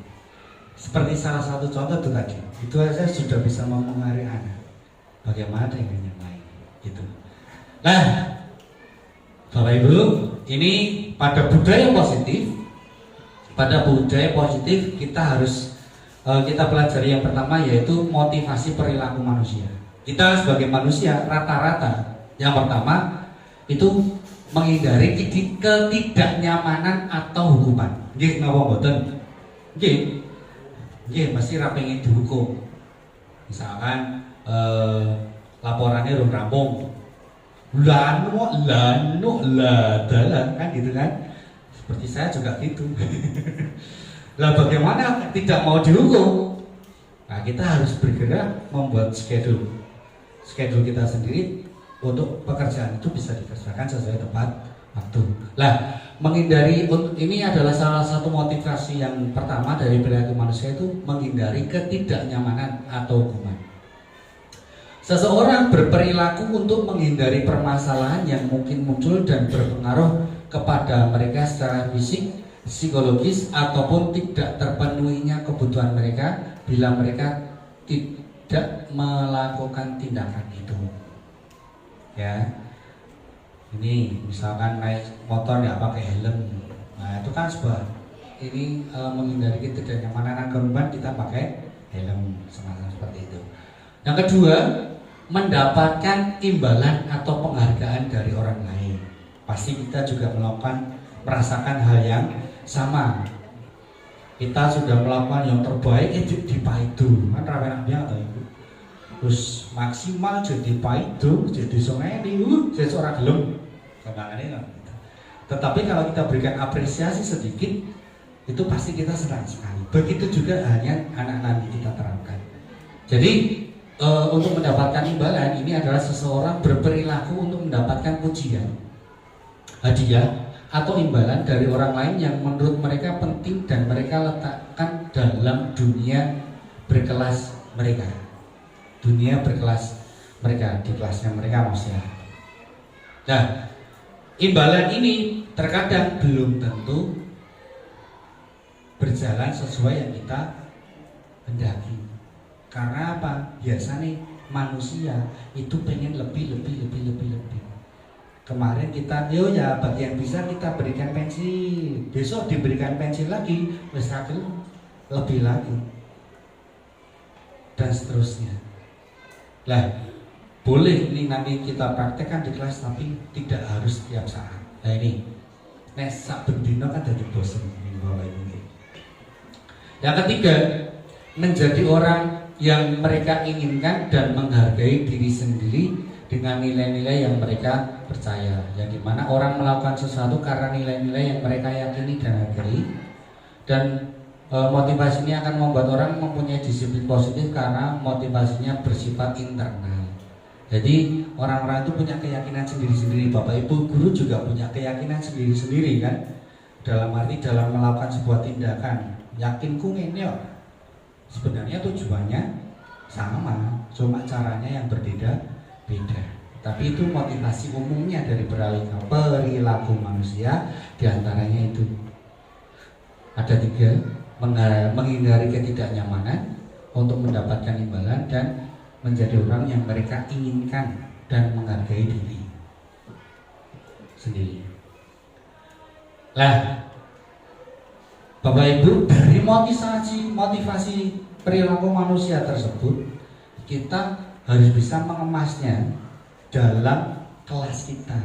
Seperti salah satu contoh itu tadi, itu aja sudah bisa mempengaruhi anak. Bagaimana dengan yang lain? Gitu. Nah, Bapak Ibu, ini pada budaya positif kita harus kita pelajari yang pertama yaitu motivasi perilaku manusia. Kita sebagai manusia rata-rata yang pertama itu menghindari ketidaknyamanan atau hukuman. Nggih napa mboten? Nggih, pasti ra pengen dihukum. Misalkan laporannya belum rampung. Dalan kan gitu kan. Seperti saya juga gitu. Lah bagaimana tidak mau dihukum? Nah, kita harus bergerak membuat schedule kita sendiri untuk pekerjaan itu bisa dikerjakan sesuai tepat waktu. Lah, menghindari ini adalah salah satu motivasi yang pertama dari perilaku manusia itu menghindari ketidaknyamanan atau hukuman. Seseorang berperilaku untuk menghindari permasalahan yang mungkin muncul dan berpengaruh kepada mereka secara fisik, psikologis ataupun tidak terpenuhinya kebutuhan mereka bila mereka tidak melakukan tindakan itu. Ya. Ini misalkan naik motor nggak pakai helm, nah itu kan sebuah ini menghindari ketidaknyamanan korban kita pakai helm semacam seperti itu. Yang kedua, mendapatkan imbalan atau penghargaan dari orang lain. Pasti kita juga merasakan hal yang sama. Kita sudah melakukan yang terbaik, dipaidu kan rapi-rapinya atau itu. Terus maksimal jadi paidu, jadi sungai ini, jadi seorang gelem. Kemana Tetapi kalau kita berikan apresiasi sedikit, itu pasti kita senang sekali. Begitu juga hanya anak-anak kita terangkan. Jadi untuk mendapatkan imbalan ini adalah seseorang berperilaku untuk mendapatkan pujian, hadiah atau imbalan dari orang lain yang menurut mereka penting dan mereka letakkan dalam dunia berkelas mereka. Dunia berkelas mereka, di kelasnya mereka maksudnya. Nah, imbalan ini terkadang belum tentu berjalan sesuai yang kita hendaki. Karena apa? Biasanya manusia itu pengen lebih. Kemarin kita, ya bagi yang bisa kita berikan pensi, besok diberikan pensi lagi, lebih lagi, dan seterusnya. Lah, boleh ini nanti kita praktekkan di kelas, tapi tidak harus setiap saat. Nah ini, sak bendino kan jadi bosen ini. Yang ketiga, menjadi orang yang mereka inginkan dan menghargai diri sendiri dengan nilai-nilai yang mereka percaya, yang dimana orang melakukan sesuatu karena nilai-nilai yang mereka yakini dan hargai, dan motivasi ini akan membuat orang mempunyai disiplin positif karena motivasinya bersifat internal. Jadi orang-orang itu punya keyakinan sendiri-sendiri. Bapak Ibu guru juga punya keyakinan sendiri-sendiri kan, dalam arti dalam melakukan sebuah tindakan, yakinku ini sebenarnya tujuannya sama, cuma caranya yang berbeda-beda. Tapi itu motivasi umumnya dari perilaku manusia. Diantaranya itu ada 3: menghindari ketidaknyamanan untuk mendapatkan imbalan, dan menjadi orang yang mereka inginkan dan menghargai diri sendiri. Lah, Bapak Ibu, dari motivasi perilaku manusia tersebut, kita harus bisa mengemasnya dalam kelas kita.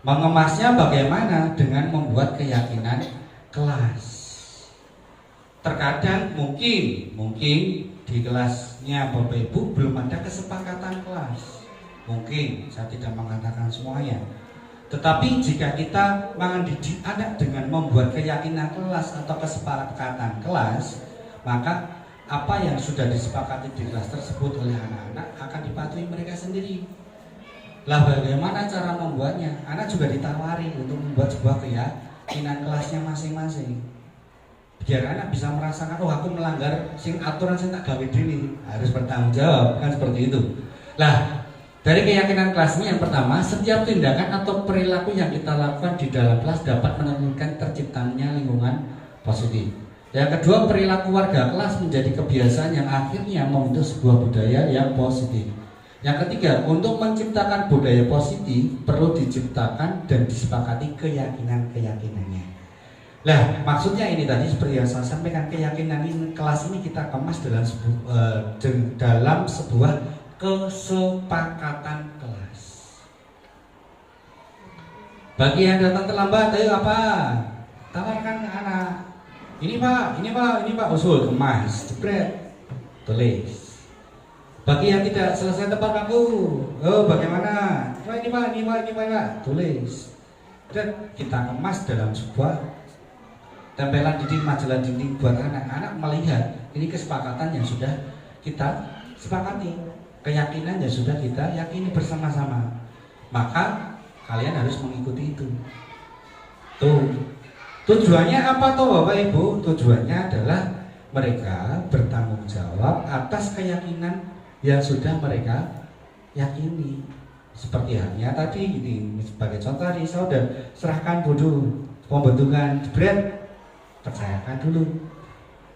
Mengemasnya bagaimana? Dengan membuat keyakinan kelas. Terkadang mungkin di kelasnya Bapak Ibu belum ada kesepakatan kelas. Mungkin, saya tidak mengatakan semuanya. Tetapi jika kita mendidik anak dengan membuat keyakinan kelas atau kesepakatan kelas, maka apa yang sudah disepakati di kelas tersebut oleh anak-anak akan dipatuhi mereka sendiri. Lah, bagaimana cara membuatnya? Anak juga ditawari untuk membuat sebuah keyakinan kelasnya masing-masing. Biar anak bisa merasakan, oh aku melanggar aturan sing tak gawe dhewe, harus bertanggung jawab, kan seperti itu. Lah, dari keyakinan kelasnya yang pertama, setiap tindakan atau perilaku yang kita lakukan di dalam kelas dapat menentukan terciptanya lingkungan positif. Yang kedua, perilaku warga kelas menjadi kebiasaan yang akhirnya membentuk sebuah budaya yang positif. Yang ketiga, untuk menciptakan budaya positif perlu diciptakan dan disepakati keyakinan-keyakinannya. Lah, maksudnya ini tadi seperti yang saya sampaikan, keyakinan ini, kelas ini kita kemas dalam sebuah kesepakatan kelas. Bagi yang datang terlambat, ayo apa? Tawarkan ke anak. Ini pak, usul kemas, jepret, tulis. Bagi yang tidak selesai tepat waktu, oh bagaimana? Ini pak, tulis. Dan kita kemas dalam sebuah tempelan dinding, majalah dinding buat anak-anak melihat ini kesepakatan yang sudah kita sepakati, keyakinan yang sudah kita yakini bersama-sama. Maka kalian harus mengikuti itu. Tujuannya apa toh Bapak Ibu? Tujuannya adalah mereka bertanggung jawab atas keyakinan yang sudah mereka yakini. Seperti halnya tadi ini, sebagai contoh tadi saya sudah serahkan dulu pembentukan jebret.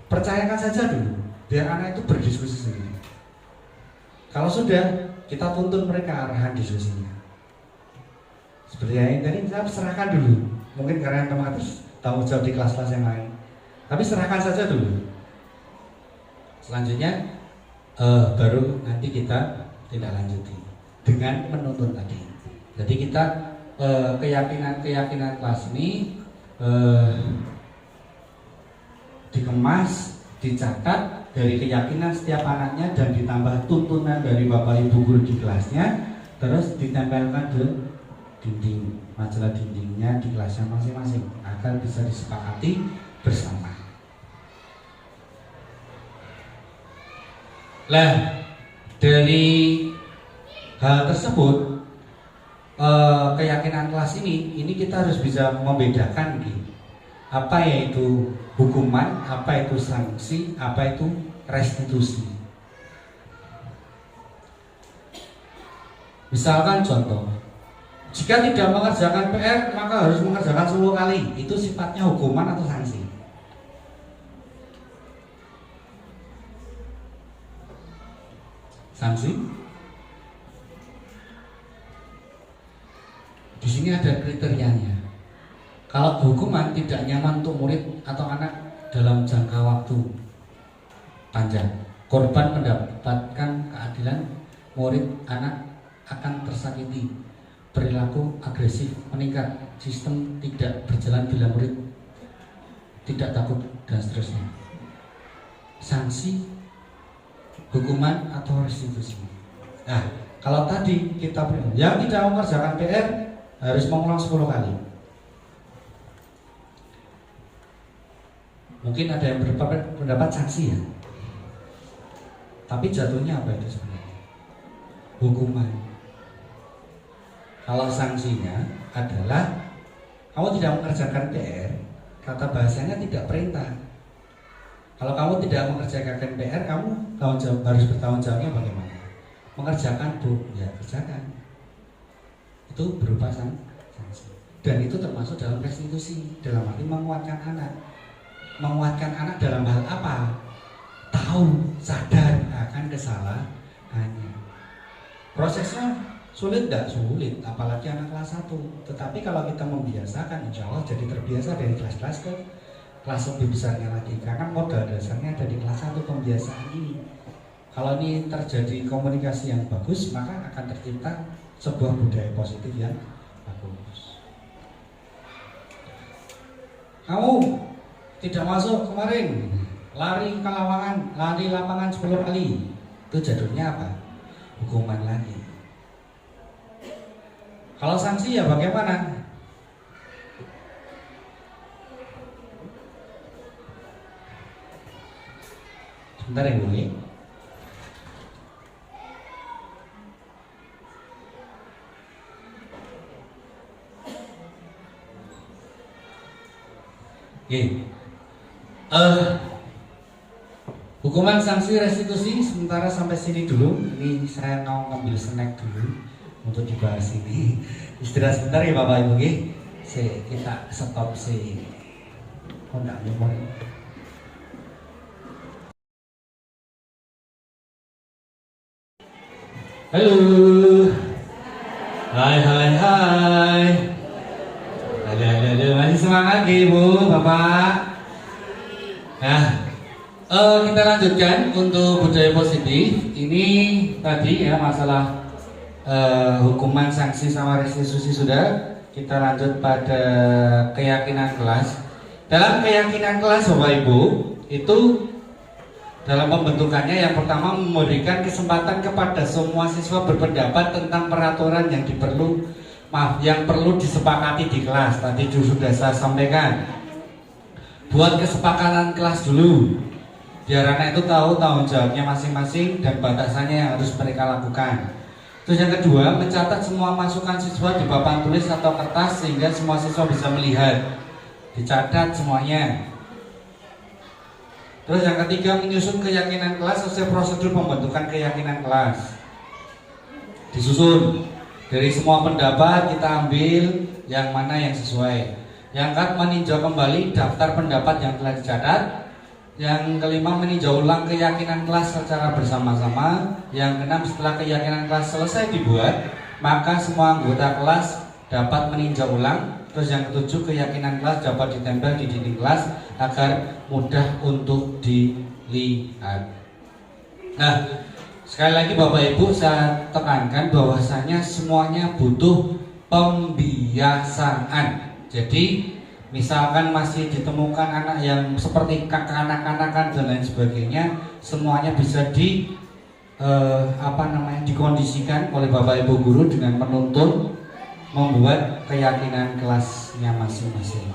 Percayakan saja dulu, biar anak itu berdiskusi sendiri. Kalau sudah, kita tuntun mereka arahan diskusinya. Seperti yang tadi saya serahkan dulu. Mungkin karena teman terus tahu jawab di kelas-kelas yang lain. Tapi serahkan saja dulu. Selanjutnya, baru nanti kita tindak lanjuti dengan menuntun tadi. Jadi kita keyakinan kelas ini dikemas, dicatat dari keyakinan setiap anaknya dan ditambah tuntunan dari Bapak Ibu guru di kelasnya, terus ditempelkan di dinding, majalah dindingnya di kelasnya masing-masing agar bisa disepakati bersama. Nah, dari hal tersebut keyakinan kelas ini kita harus bisa membedakan gitu. Apa yaitu hukuman, apa itu sanksi, apa itu restitusi. Misalkan contoh, jika tidak mengerjakan PR maka harus mengerjakan 10 kali. Itu sifatnya hukuman atau sanksi? Sanksi. Di sini ada kriterianya. Kalau hukuman tidak nyaman untuk murid atau anak dalam jangka waktu panjang, korban mendapatkan keadilan, murid anak akan tersakiti, perilaku agresif meningkat, sistem tidak berjalan bila murid tidak takut dan seterusnya. Sanksi, hukuman atau restitusi. Nah, kalau tadi kita yang tidak mengerjakan PR harus mengulang 10 kali. Mungkin ada yang berpendapat sanksi ya. Tapi jatuhnya apa itu sebenarnya? Hukuman. Kalau sanksinya adalah kamu tidak mengerjakan PR, kata bahasanya tidak perintah. Kalau kamu tidak mengerjakan PR, kamu harus bertanggung jawabnya bagaimana? Mengerjakan Bu, ya kerjakan. Itu berupa sanksi. Dan itu termasuk dalam restitusi, dalam arti menguatkan anak. Menguatkan anak dalam hal apa? Tahu, sadar akan kesalahannya. Prosesnya sulit tidak? Sulit, apalagi anak kelas 1. Tetapi kalau kita membiasakan, insya Allah jadi terbiasa dari kelas-kelas ke kelas lebih besarnya lagi. Karena modal dasarnya ada di kelas 1 pembiasaan ini. Kalau ini terjadi komunikasi yang bagus, maka akan tercipta sebuah budaya positif yang bagus. Kamu tidak masuk kemarin, lari ke lapangan 10 kali. Itu jadinya apa? Hukuman lagi. Kalau sanksi ya bagaimana? Sebentar ya Bu. Hukuman, sanksi, restitusi sementara sampai sini dulu. Ini saya mau ngambil snack dulu untuk dibahas ini. Istirahat sebentar ya Bapak Ibu. Kita stop sih. Kontak nomor. Halo. Hai. Ada masih semangat Ibu, Bapak. Nah, kita lanjutkan untuk budaya positif. Ini tadi ya masalah hukuman, sanksi sama restitusi sudah. Kita lanjut pada keyakinan kelas. Dalam keyakinan kelas Bapak Ibu, itu dalam pembentukannya yang pertama memberikan kesempatan kepada semua siswa berpendapat tentang peraturan yang yang perlu disepakati di kelas. Tadi sudah saya sampaikan. Buat kesepakatan kelas dulu, biar anak itu tahu tanggung jawabnya masing-masing dan batasannya yang harus mereka lakukan. Terus yang kedua, mencatat semua masukan siswa di papan tulis atau kertas sehingga semua siswa bisa melihat. Dicatat semuanya. Terus yang ketiga, menyusun keyakinan kelas sesuai prosedur pembentukan keyakinan kelas. Disusun dari semua pendapat, kita ambil yang mana yang sesuai. Yang keempat, meninjau kembali daftar pendapat yang telah dicatat. Yang kelima, meninjau ulang keyakinan kelas secara bersama-sama. Yang keenam, setelah keyakinan kelas selesai dibuat, maka semua anggota kelas dapat meninjau ulang. Terus yang ketujuh, keyakinan kelas dapat ditempel di dinding kelas agar mudah untuk dilihat. Nah, sekali lagi Bapak Ibu saya tekankan bahwasanya semuanya butuh pembiasaan. Jadi misalkan masih ditemukan anak yang seperti kanak-kanakan dan lain sebagainya, semuanya bisa dikondisikan oleh Bapak Ibu guru dengan menuntun, membuat keyakinan kelasnya masing-masing.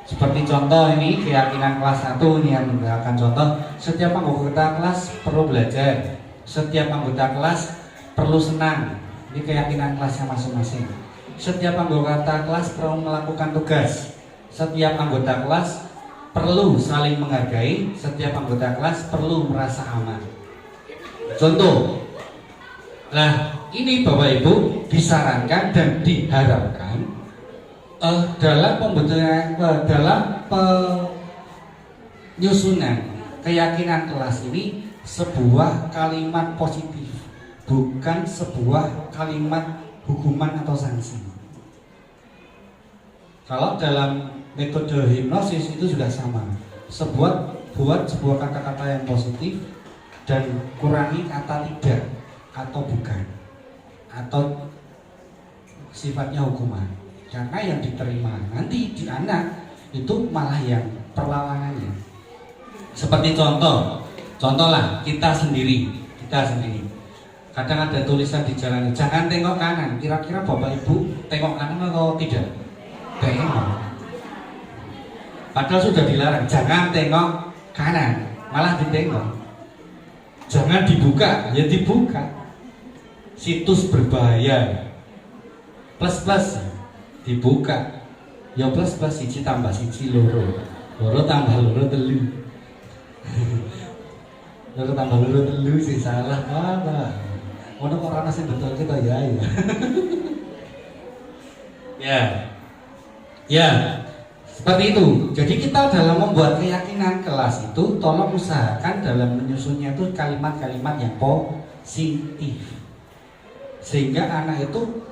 Seperti contoh ini keyakinan kelas 1 ini yang menggunakan contoh, setiap anggota kelas perlu belajar, setiap anggota kelas perlu senang. Ini keyakinan kelasnya masing-masing. Setiap anggota kelas perlu melakukan tugas, setiap anggota kelas perlu saling menghargai, setiap anggota kelas perlu merasa aman. Contoh. Nah, ini Bapak Ibu disarankan dan diharapkan dalam penyusunan keyakinan kelas ini sebuah kalimat positif, bukan sebuah kalimat hukuman atau sanksi. Kalau dalam metode hipnosis itu sudah sama, buat sebuah kata-kata yang positif dan kurangi kata tidak atau bukan atau sifatnya hukuman. Karena yang diterima nanti di anak itu malah yang perlawanannya. Seperti contohlah kita sendiri. Kadang ada tulisan di jalan, jangan tengok kanan. Kira-kira Bapak Ibu tengok kanan atau tidak? Tengok. Padahal sudah dilarang, jangan tengok kanan, malah ditengok. Jangan dibuka, ya dibuka. Situs berbahaya. Plus dibuka, ya plus siji tambah siji loro tambah loro telu loro tambah loro telu sih salah apa ono kok ora sing betul kita ya seperti itu. Jadi kita dalam membuat keyakinan kelas itu tolong usahakan dalam menyusunnya itu kalimat-kalimat yang positif sehingga anak itu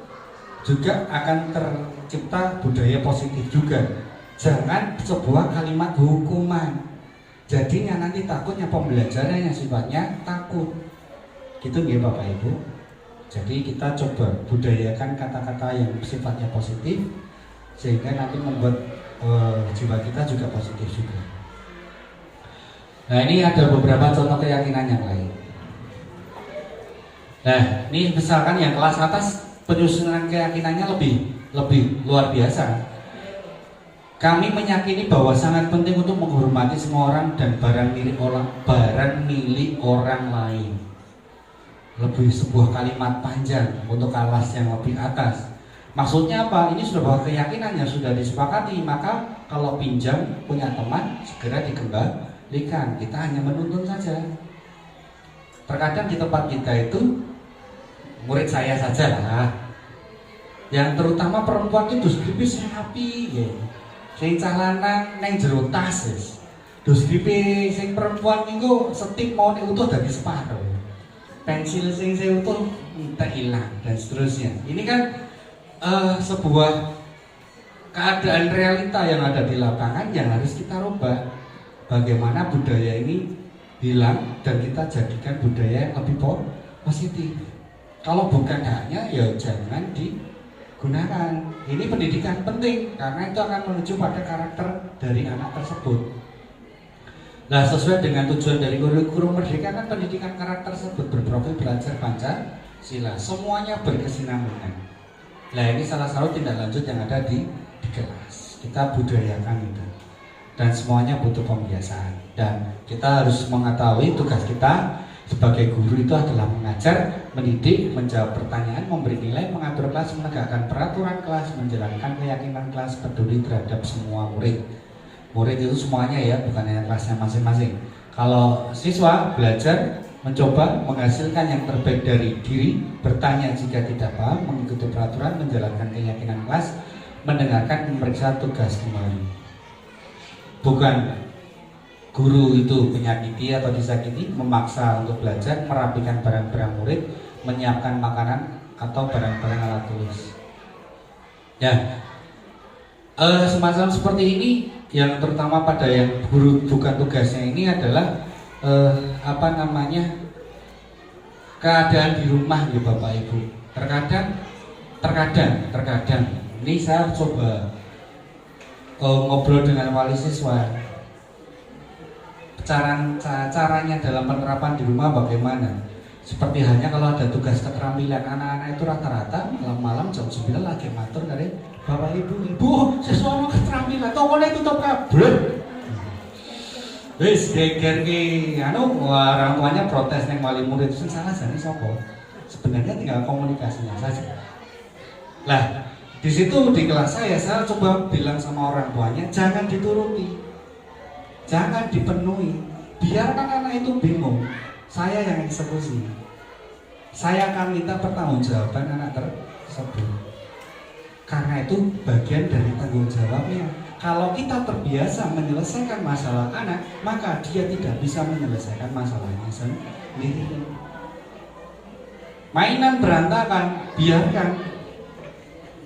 juga akan tercipta budaya positif juga. Jangan sebuah kalimat hukuman. Jadinya nanti takutnya pembelajarannya sifatnya takut. Gitu nggih Bapak Ibu. Jadi kita coba budayakan kata-kata yang sifatnya positif sehingga nanti membuat jiwa kita juga positif juga. Nah, ini ada beberapa contoh keyakinan yang lain. Nah, ini misalkan yang kelas atas penyusunan keyakinannya lebih luar biasa. Kami meyakini bahwa sangat penting untuk menghormati semua orang dan barang milik orang lain. Lebih sebuah kalimat panjang untuk kelas yang lebih atas. Maksudnya apa? Ini sudah bahwa keyakinan yang sudah disepakati. Maka kalau pinjam punya teman segera dikembalikan. Kita hanya menuntun saja. Terkadang di tempat kita itu murid saya saja lah, yang terutama perempuan itu skripi sing rapi ya. Sing calanan neng jero tas wis. Skripi sing perempuan niku setip mau utuh dari separuh. Pensil sing utuh entek hilang dan seterusnya. Ini kan sebuah keadaan realita yang ada di lapangan yang harus kita rubah. Bagaimana budaya ini hilang dan kita jadikan budaya yang lebih positif. Kalau bukan hanya, ya jangan digunakan. Ini pendidikan penting karena itu akan menuju pada karakter dari anak tersebut. Nah, sesuai dengan tujuan dari kurikulum Merdeka kan pendidikan karakter tersebut berprofil belajar Pancasila. Semuanya berkesinambungan. Nah, ini salah satu tindak lanjut yang ada di kelas. Kita budayakan itu. Dan semuanya butuh pembiasaan. Dan kita harus mengetahui tugas kita sebagai guru itu adalah mengajar, mendidik, menjawab pertanyaan, memberi nilai, mengatur kelas, menegakkan peraturan kelas, menjalankan keyakinan kelas, peduli terhadap semua murid. Murid itu semuanya ya, bukan hanya kelasnya masing-masing. Kalau siswa belajar, mencoba menghasilkan yang terbaik dari diri, bertanya jika tidak paham, mengikuti peraturan, menjalankan keyakinan kelas, mendengarkan, memeriksa tugas kembali. Bukan guru itu menyakiti atau disakiti, memaksa untuk belajar, merapikan barang-barang murid, menyiapkan makanan atau barang-barang alat tulis. Ya, semacam seperti ini yang terutama pada yang guru bukan tugasnya ini adalah keadaan di rumah ya Bapak Ibu. Terkadang ini saya coba ngobrol dengan wali siswa. Caranya dalam penerapan di rumah bagaimana? Seperti hanya kalau ada tugas keterampilan anak-anak itu rata-rata malam-malam jam 9 lagi matur dari Bapak Ibu, sesuatu keterampilan tokonya tutup kabel. Wis geger ki orang tuanya protes neng wali murid itu salah jane sapa? Sebenarnya tinggal komunikasinya saja. Lah, di situ di kelas saya coba bilang sama orang tuanya jangan dituruti. Jangan dipenuhi. Biarkan anak itu bingung. Saya yang eksekusi. Saya akan minta pertanggungjawaban anak tersebut. Karena itu bagian dari tanggung jawabnya. Kalau kita terbiasa menyelesaikan masalah anak, maka dia tidak bisa menyelesaikan masalahnya sendiri. Mainan berantakan, biarkan.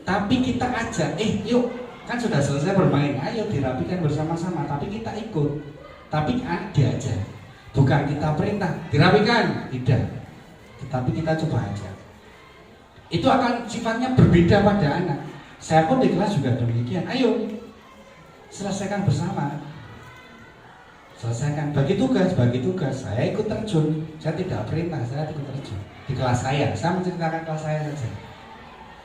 Tapi kita ajak, yuk, kan sudah selesai bermain, ayo dirapikan bersama-sama. Tapi kita ikut, tapi anak diajak. Bukan kita perintah, dirapikan, tidak. Tetapi kita coba aja. Itu akan sifatnya berbeda pada anak. Saya pun di kelas juga demikian. Ayo, selesaikan bersama. Selesaikan, bagi tugas. Saya ikut terjun. Saya tidak perintah, saya ikut terjun. Di kelas saya menceritakan kelas saya saja.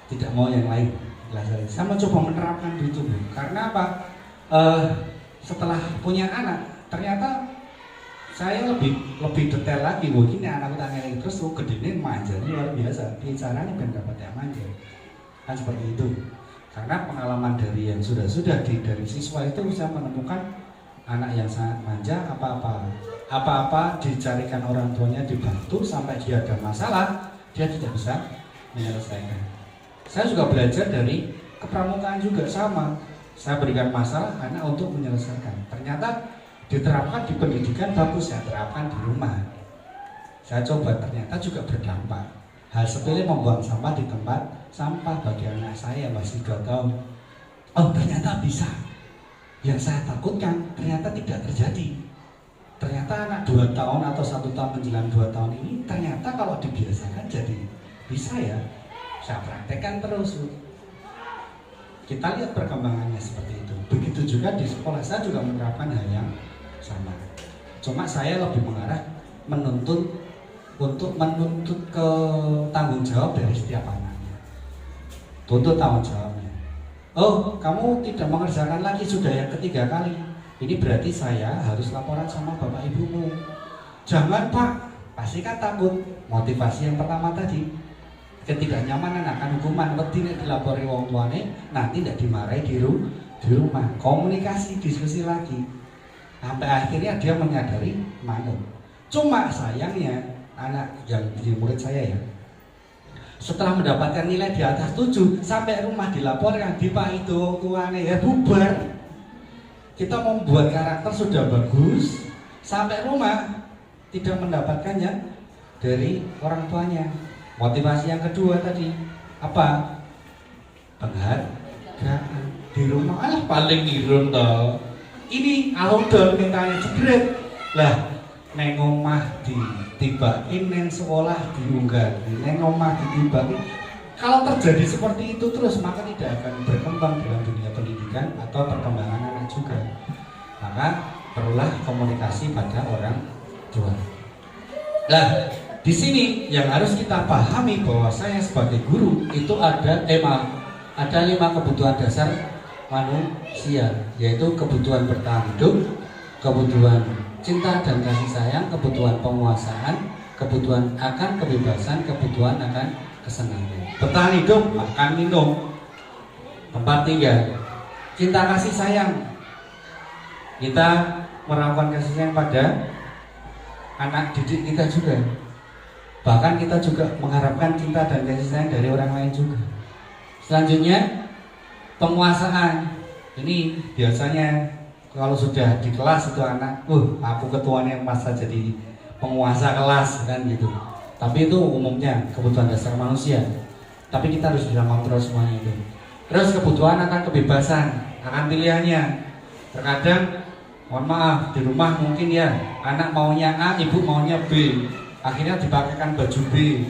Tidak mau yang lain. Kelas saya mencoba menerapkan itu, Bu. Karena apa? Setelah punya anak, ternyata saya lebih detail lagi. Begini anak tanya terus gedene manja luar biasa. Bicaranya ben dapat yang manja. Kan seperti itu. Karena pengalaman dari yang sudah dari siswa itu bisa menemukan anak yang sangat manja, apa-apa dicarikan orang tuanya dibantu sampai dia ada masalah, dia tidak bisa menyelesaikan. Saya juga belajar dari kepramukaan juga sama. Saya berikan masalah anak untuk menyelesaikan. Ternyata diterapkan di pendidikan bagus, saya terapkan di rumah. Saya coba ternyata juga berdampak. Hal sepele membuang sampah di tempat sampah bagi anak saya masih 2 tahun. Oh ternyata bisa. Yang saya takutkan ternyata tidak terjadi. Ternyata anak 2 tahun atau 1 tahun menjelang 2 tahun ini ternyata kalau dibiasakan jadi bisa ya. Saya praktekkan terus. Kita lihat perkembangannya seperti itu. Begitu juga di sekolah saya juga menerapkan hal yang sama. Cuma saya lebih mengarah menuntut ke tanggung jawab dari setiap anaknya. Tuntut tanggung jawabnya. Oh, kamu tidak mengerjakan lagi sudah yang ketiga kali. Ini berarti saya harus laporan sama bapak ibumu. Jangan Pak, pasti kan takut. Motivasi yang pertama tadi. Ketidaknyamanan akan hukuman, tidak dilapori wong tuane, nanti tidak dimarahi di rumah. Komunikasi, diskusi lagi. Sampai akhirnya dia menyadari manut. Cuma sayangnya anak yang jadi murid saya ya, setelah mendapatkan nilai di atas 7 sampai rumah dilaporkan di Pak itu tuane ya bubar. Kita membuat karakter sudah bagus, sampai rumah tidak mendapatkannya dari orang tuanya. Motivasi yang kedua tadi apa? Penghargaan di rumah paling nirun toh. Ini alodon mintanya jebret. Lah neng omah ditibakin, neng sekolah diunggah, neng omah ditibakin. Kalau terjadi seperti itu terus maka tidak akan berkembang dalam dunia pendidikan atau perkembangan anak juga. Maka perlulah komunikasi pada orang tua. Nah, di sini yang harus kita pahami bahwa saya sebagai guru itu ada 5 kebutuhan dasar manusia, yaitu kebutuhan bertahan hidup, kebutuhan cinta dan kasih sayang, kebutuhan penguasaan, kebutuhan akan kebebasan, kebutuhan akan kesenangan. Bertahan hidup, makan minum. Tempat tinggal, cinta kasih sayang. Kita melakukan kasih sayang pada anak didik kita juga. Bahkan kita juga mengharapkan cinta dan kasih sayang dari orang lain juga. Selanjutnya penguasaan. Ini biasanya kalau sudah di kelas itu anak, aku ketuanya masa jadi penguasa kelas kan gitu. Tapi itu umumnya kebutuhan dasar manusia. Tapi kita harus bisa kontrol semuanya itu. Terus kebutuhan akan kebebasan, akan pilihannya. Terkadang, mohon maaf, di rumah mungkin ya anak maunya A, ibu maunya B. akhirnya dipakaikan baju B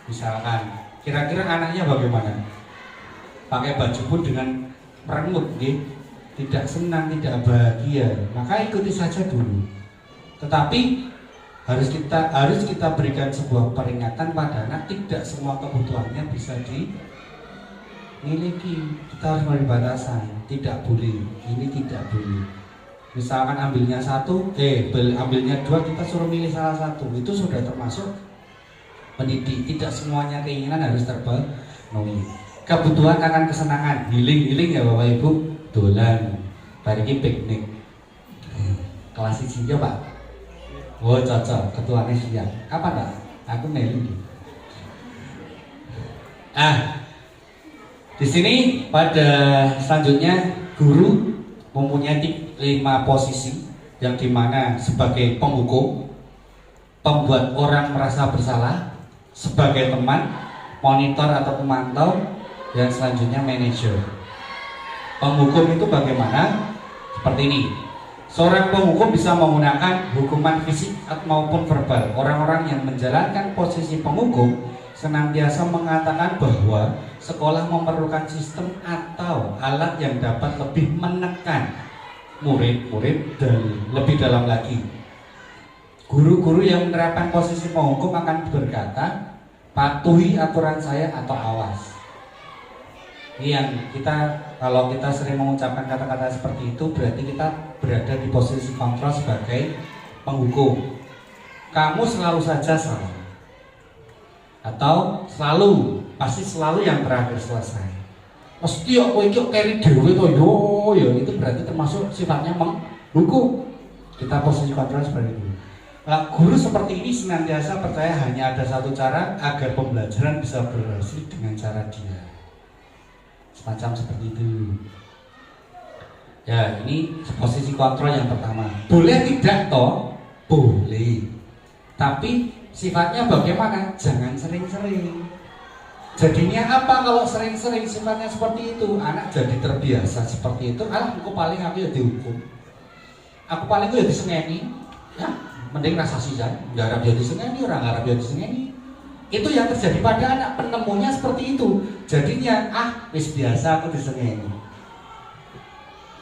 misalkan. Kira-kira anaknya bagaimana? Pakai baju pun dengan merengut, tidak senang, tidak bahagia. Maka ikuti saja dulu. Tetapi harus kita berikan sebuah peringatan pada anak, tidak semua kebutuhannya bisa dimiliki. Kita harus memberi batasan, tidak boleh, ini tidak boleh. Misalkan ambilnya ambilnya 2, kita suruh milih salah satu, itu sudah termasuk mendidik. Tidak semuanya keinginan harus terpenuhi. Kebutuhan akan kesenangan, healing ya Bapak Ibu, dolan, bariki piknik. Kelas isinya Pak. Oh cocok, ketuanya siap. Apa enggak? Aku meli. Di sini pada selanjutnya guru mempunyai 5 posisi yang dimana sebagai penghukum, pembuat orang merasa bersalah, sebagai teman, monitor atau pemantau, dan selanjutnya manajer. Penghukum itu bagaimana? Seperti ini. Seorang penghukum bisa menggunakan hukuman fisik maupun verbal. Orang-orang yang menjalankan posisi penghukum senantiasa mengatakan bahwa sekolah memerlukan sistem atau alat yang dapat lebih menekan murid-murid dan lebih dalam lagi. Guru-guru yang menerapkan posisi penghukum akan berkata, patuhi aturan saya atau awas. Ini yang kalau kita sering mengucapkan kata-kata seperti itu, berarti kita berada di posisi kontrol sebagai penghukum. Kamu selalu saja salah, atau pasti selalu yang terakhir selesai. Mesti aku ikut carry dewe to yo, itu berarti termasuk sifatnya menghukum. Kita posisi kontrol seperti itu. Nah, guru seperti ini senantiasa percaya hanya ada satu cara agar pembelajaran bisa berhasil dengan cara dia. Semacam seperti itu. Ya, ini posisi kontrol yang pertama. Boleh tidak toh? Boleh. Tapi sifatnya bagaimana? Jangan sering-sering. Jadinya apa kalau sering-sering sifatnya seperti itu? Anak jadi terbiasa seperti itu. Aku paling aku ya dihukum. Aku paling aku ya disengeni. Ya, mending rasa sisan. Garap ya disengeni, orang garap ya disengeni. Itu yang terjadi pada anak, penemunya seperti itu. Jadinya wis biasa aku disengeni.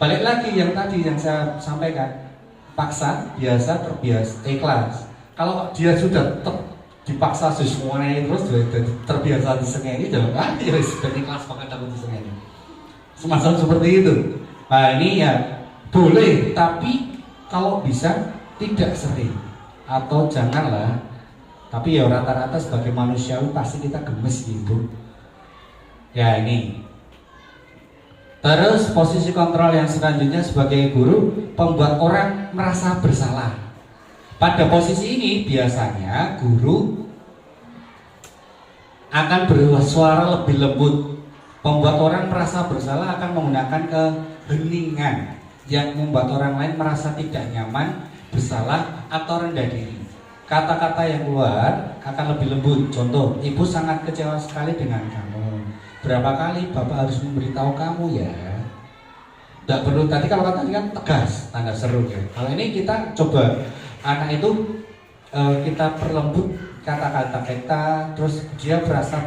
Balik lagi yang tadi yang saya sampaikan, paksa, biasa, terbiasa, ikhlas. Kalau dia sudah dipaksa semuanya terus terbiasa disengeni, jangan ya sudah ikhlas banget aku disengeni. Semacam seperti itu. Nah ini ya boleh, tapi kalau bisa tidak sering atau janganlah. Tapi ya rata-rata sebagai manusiawi pasti kita gemes gitu. Ya ini. Terus posisi kontrol yang selanjutnya sebagai guru, pembuat orang merasa bersalah. Pada posisi ini biasanya guru akan bersuara lebih lembut. Pembuat orang merasa bersalah akan menggunakan keheningan yang membuat orang lain merasa tidak nyaman, bersalah atau rendah diri. Kata-kata yang keluar akan lebih lembut. Contoh, ibu sangat kecewa sekali dengan kamu. Berapa kali bapak harus memberitahu kamu ya? Tidak perlu, tadi kalau tadi kan tegas, tanda seru ya. Kalau ini kita coba anak itu kita perlembut kata-kata kita, terus dia berasa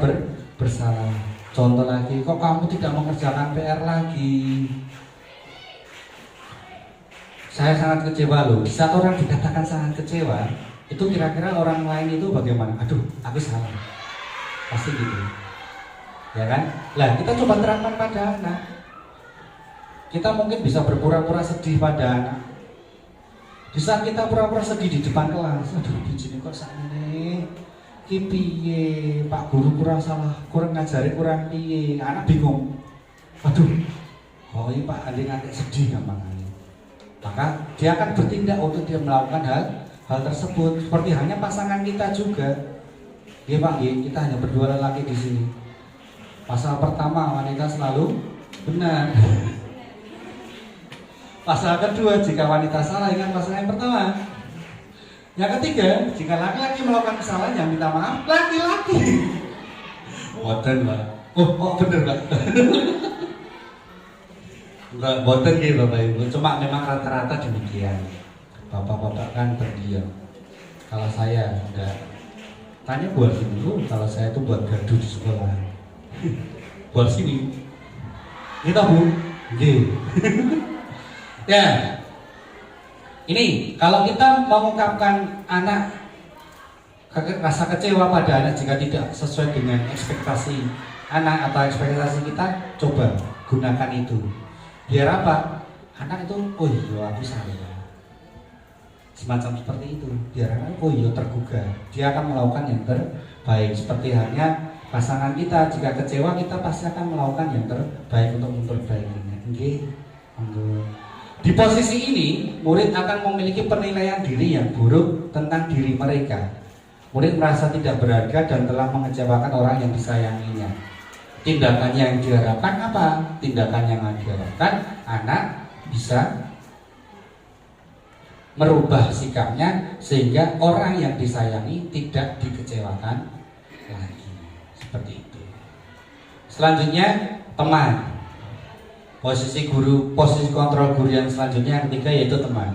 bersalah. Contoh lagi, kok kamu tidak mengerjakan PR lagi? Saya sangat kecewa loh. Di saat orang dikatakan sangat kecewa, itu kira-kira orang lain itu bagaimana? Aduh, aku salah. Pasti gitu. Ya kan? Lah, kita coba terapkan pada anak. Kita mungkin bisa berpura-pura sedih pada anak. Di saat kita pura-pura sedih di depan kelas, aduh, bijine kok sakmene. Ki piye? Pak guru kurang salah, kurang ngajari kurang piye? Anak bingung. Aduh. Oh, iya Pak, ade ngantek sedih gampang. Maka dia akan bertindak untuk dia melakukan hal tersebut. Seperti hanya pasangan kita juga. Ya Pak, ya, kita hanya berdua lelaki di sini. Pasal pertama, wanita selalu benar. Pasal kedua, jika wanita salah, ingat pasal yang pertama. Yang ketiga, jika laki-laki melakukan kesalahan, yang minta maaf laki-laki. Boten Pak. Oh bener Pak. Enggak boten gitu Bapak Ibu. Cuma memang rata-rata demikian. Bapak-bapak kan terdiam. Kalau saya enggak Tanya buat sini, kalau saya itu buat gaduh di sekolah. Buat sini. Kita Bu. Oke. Ya. Ini kalau kita mengungkapkan anak rasa kecewa pada anak jika tidak sesuai dengan ekspektasi anak atau ekspektasi kita, coba gunakan itu. Biar apa? Anak itu, oh iya aku salah. Semacam seperti itu, biar anak oh iya tergugah, dia akan melakukan yang terbaik. Seperti halnya pasangan kita, jika kecewa kita pasti akan melakukan yang terbaik untuk memperbaikinya. Oke. Di posisi ini, murid akan memiliki penilaian diri yang buruk tentang diri mereka. Murid merasa tidak berharga dan telah mengecewakan orang yang disayanginya. Tindakannya yang diharapkan apa? Tindakan yang diharapkan anak bisa merubah sikapnya sehingga orang yang disayangi tidak dikecewakan lagi. Seperti itu. Selanjutnya teman. Posisi guru, posisi kontrol guru yang selanjutnya yang ketiga yaitu teman.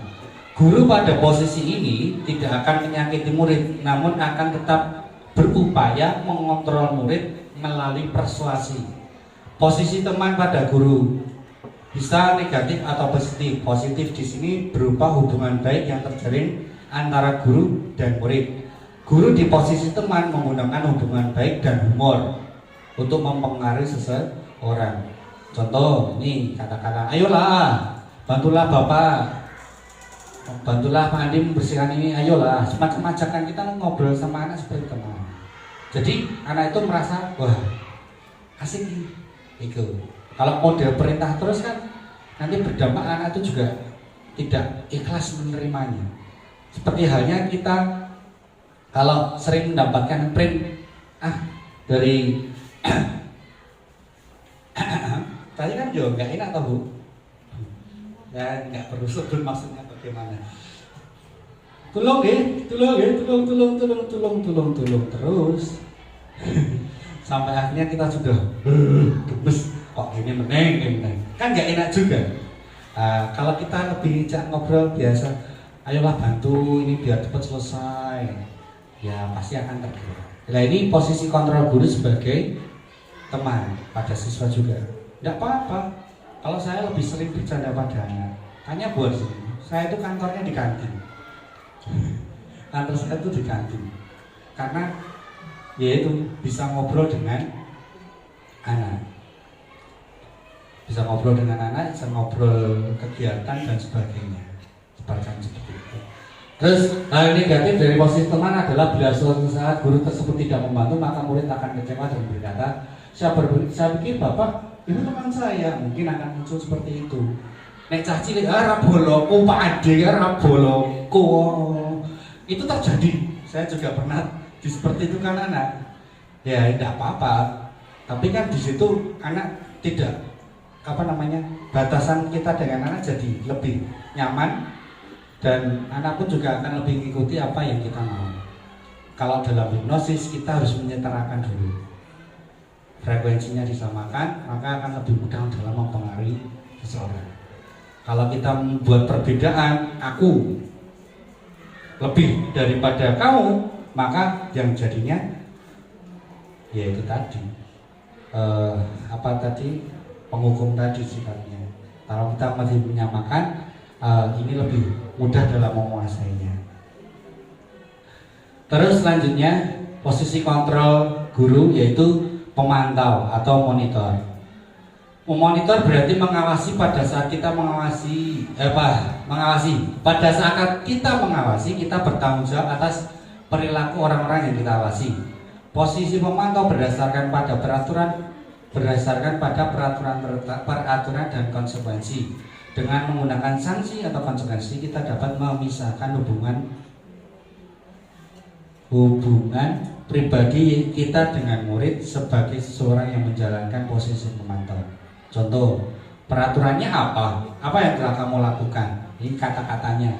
Guru pada posisi ini tidak akan menyakiti murid, namun akan tetap berupaya mengontrol murid melalui persuasi. Posisi teman pada guru bisa negatif atau positif. Positif di sini berupa hubungan baik yang terjalin antara guru dan murid. Guru di posisi teman menggunakan hubungan baik dan humor untuk mempengaruhi seseorang. Contoh, ini kata-kata, ayolah, bantulah Bapak, bantulah Pak Andi membersihkan ini, ayolah. Semacam ajakan kita ngobrol sama anak seperti teman. Jadi anak itu merasa, wah asik nih, itu. Kalau model perintah terus kan nanti berdampak anak itu juga tidak ikhlas menerimanya. Seperti halnya kita kalau sering mendapatkan print dari tadi kan juga nggak enak tau Bu. Dan nggak perlu sebut maksudnya bagaimana. Tolong terus sampai akhirnya kita sudah gemes. Kok ini meneng, kan nggak enak juga. Kalau kita lebih ngobrol biasa, ayolah bantu ini biar cepat selesai, ya pasti akan tergerak. Nah ini posisi kontrol guru sebagai teman pada siswa juga. Tidak apa-apa. Kalau saya lebih sering bercanda pada anak, tanya buat sini. Saya itu kantornya di kantin. Kantor saya itu di kantin. Karena yaitu bisa ngobrol dengan anak. Bisa ngobrol dengan anak, bisa ngobrol kegiatan dan sebagainya. Seperti itu. Terus hal negatif dari posisi teman adalah bila suatu saat guru tersebut tidak membantu, maka murid akan kecewa dan berkata, saya pikir Bapak itu teman saya, mungkin akan muncul seperti itu. Nek cah cilik, raboloku Pak Ade, raboloku. Itu terjadi. Saya juga pernah seperti itu kan anak. Ya tidak apa-apa. Tapi kan di situ anak tidak batasan kita dengan anak jadi lebih nyaman dan anak pun juga akan lebih mengikuti apa yang kita mau. Kalau dalam hipnosis kita harus menyetarakan dulu, frekuensinya disamakan, maka akan lebih mudah dalam mempengaruhi seseorang. Kalau kita membuat perbedaan, aku lebih daripada kamu, maka yang jadinya yaitu tadi penghukum tadi sifatnya. Kalau kita masih menyamakan, ini lebih mudah dalam menguasainya. Terus selanjutnya posisi kontrol guru yaitu pemantau atau monitor. Memonitor berarti mengawasi pada saat kita mengawasi. Pada saat kita mengawasi, kita bertanggung jawab atas perilaku orang-orang yang kita awasi. Posisi pemantau berdasarkan pada peraturan dan konsekuensi. Dengan menggunakan sanksi atau konsekuensi, kita dapat memisahkan hubungan pribadi kita dengan murid sebagai seseorang yang menjalankan posisi pemantau. Contoh, peraturannya apa? Apa yang telah kamu lakukan? Ini kata-katanya,